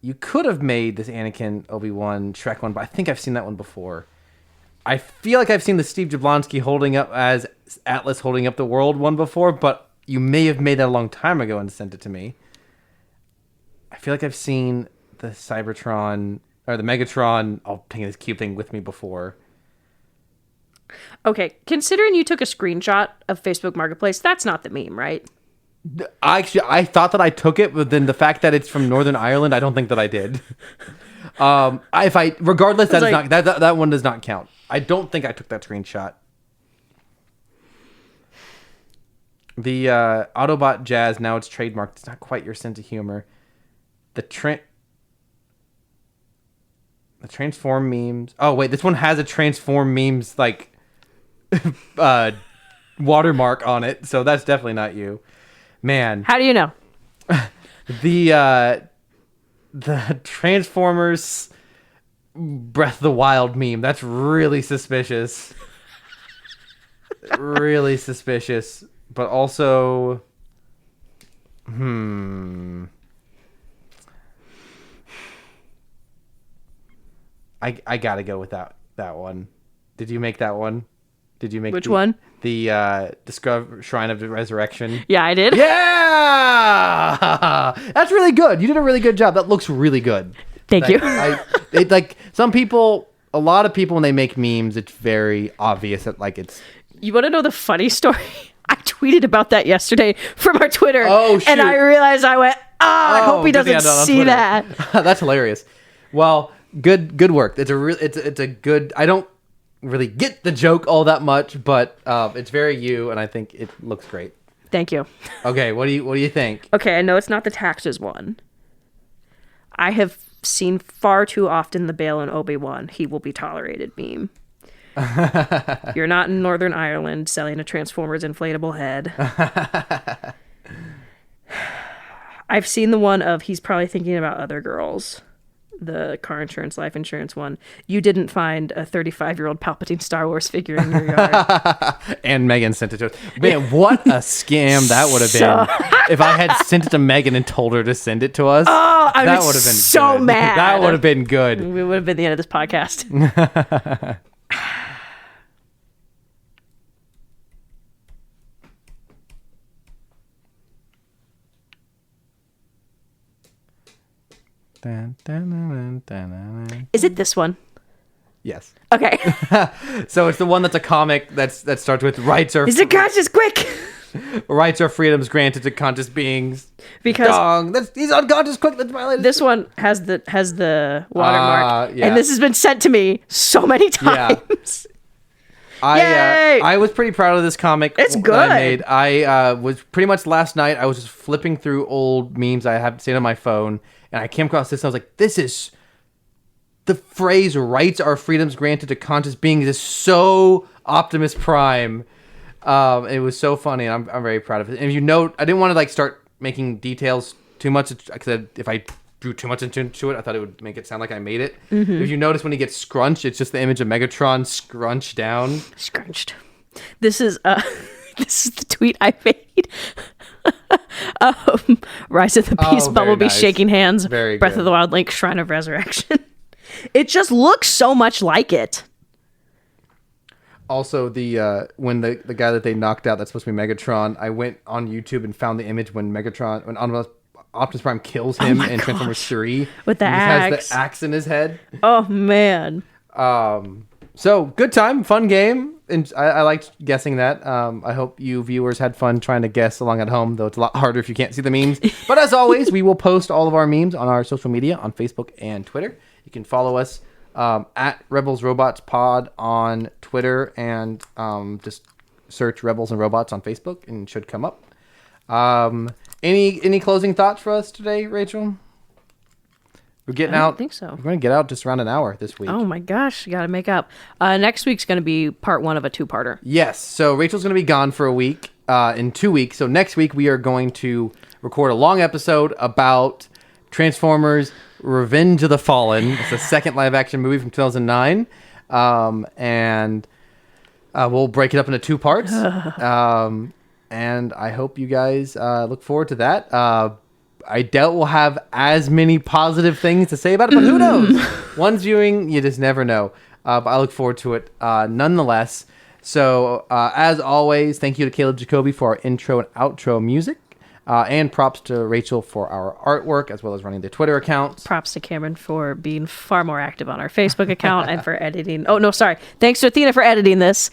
You could have made this Anakin Obi-Wan Shrek one, but I think I've seen that one before. I feel like I've seen the Steve Jablonsky holding up as Atlas holding up the world one before, but you may have made that a long time ago and sent it to me. I feel like I've seen the Cybertron or the Megatron. I'll take this cube thing with me before. Okay, considering you took a screenshot of Facebook Marketplace, that's not the meme, right? I thought that I took it, but then the fact that it's from Northern Ireland, I don't think that I did. Regardless, that one does not count. I don't think I took that screenshot. The Autobot Jazz, now it's trademarked. It's not quite your sense of humor. The Transform memes. Oh wait, this one has a Transform memes watermark on it, so that's definitely not you, man. How do you know? The Transformers Breath of the Wild meme. That's really suspicious. Really suspicious, but also, I gotta go with that one. Did you make that one? Did you make which one? The Discover Shrine of the Resurrection. Yeah, I did. Yeah, that's really good. You did a really good job. That looks really good. Thank you. Some people, a lot of people, when they make memes, it's very obvious that it's. You want to know the funny story? I tweeted about that yesterday from our Twitter. Oh, shoot. And I realized I went, I hope he doesn't see that. That's hilarious. Well, good work. It's a good. I don't really get the joke all that much, but it's very you, and I think it looks great. Thank you. Okay, what do you think? Okay, I know it's not the taxes one. I have seen far too often the Bale and Obi-Wan "he will be tolerated" meme. You're not in Northern Ireland selling a Transformers inflatable head. I've seen the one of he's probably thinking about other girls. The car insurance, life insurance one. You didn't find a 35-year-old Palpatine Star Wars figure in your yard. And Megan sent it to us. Man, what a scam that would have been. If I had sent it to Megan and told her to send it to us. Oh, I would have been so good. mad. That would have been good. We would have been the end of this podcast. Is it this one? Yes. Okay. So it's the one that's a comic that starts with rights are. Is it conscious? Quick. Rights are freedoms granted to conscious beings. Because he's unconscious. Quick, let's violate. This one has the watermark, yeah. and this has been sent to me so many times. Yeah. I was pretty proud of this comic. It's good. That I made. I was pretty much last night. I was just flipping through old memes I have seen on my phone. And I came across this and I was like, this is... The phrase, rights are freedoms granted to conscious beings, is so Optimus Prime. It was so funny, and I'm very proud of it. And if you note, I didn't want to start making details too much, because if I drew too much into it, I thought it would make it sound like I made it. Mm-hmm. If you notice when he gets scrunched, it's just the image of Megatron scrunched down. Scrunched. This is the tweet I made. Rise of the Beast, Bumblebee nice. Shaking hands, very Breath good. of the Wild Link, Shrine of Resurrection. It just looks so much like it. Also, when the guy that they knocked out that's supposed to be Megatron, I went on YouTube and found the image when Optimus Prime kills him in Transformers 3 with the axe. Has the axe in his head. Oh man. So good time, fun game. And I liked guessing that. I hope you viewers had fun trying to guess along at home, though it's a lot harder if you can't see the memes. But as always, we will post all of our memes on our social media on Facebook and Twitter. You can follow us at Rebels Robots Pod on Twitter, and just search Rebels and Robots on Facebook and it should come up. Any closing thoughts for us today, Rachel? We're getting out. I think so. We're going to get out just around an hour this week. Oh my gosh, you got to make up. Next week's going to be part 1 of a 2-parter. Yes. So Rachel's going to be gone for a week, in 2 weeks. So next week we are going to record a long episode about Transformers Revenge of the Fallen. It's the second live action movie from 2009. And we'll break it up into 2 parts. And I hope you guys look forward to that. I doubt we'll have as many positive things to say about it, but who knows? One's viewing, you just never know. But I look forward to it nonetheless. So, as always, thank you to Caleb Jacoby for our intro and outro music. And props to Rachel for our artwork, as well as running the Twitter account. Props to Cameron for being far more active on our Facebook account and for editing. Oh, no, sorry. Thanks to Athena for editing this.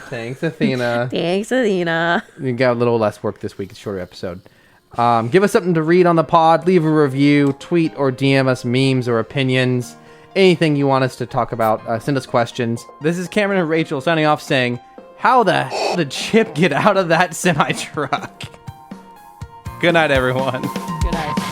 Thanks, Athena. Thanks, Athena. We got a little less work this week. It's a shorter episode. Give us something to read on the pod. Leave a review. Tweet or DM us memes or opinions. Anything you want us to talk about. Send us questions. This is Cameron and Rachel signing off saying, how the hell did Chip get out of that semi-truck? Good night, everyone. Good night.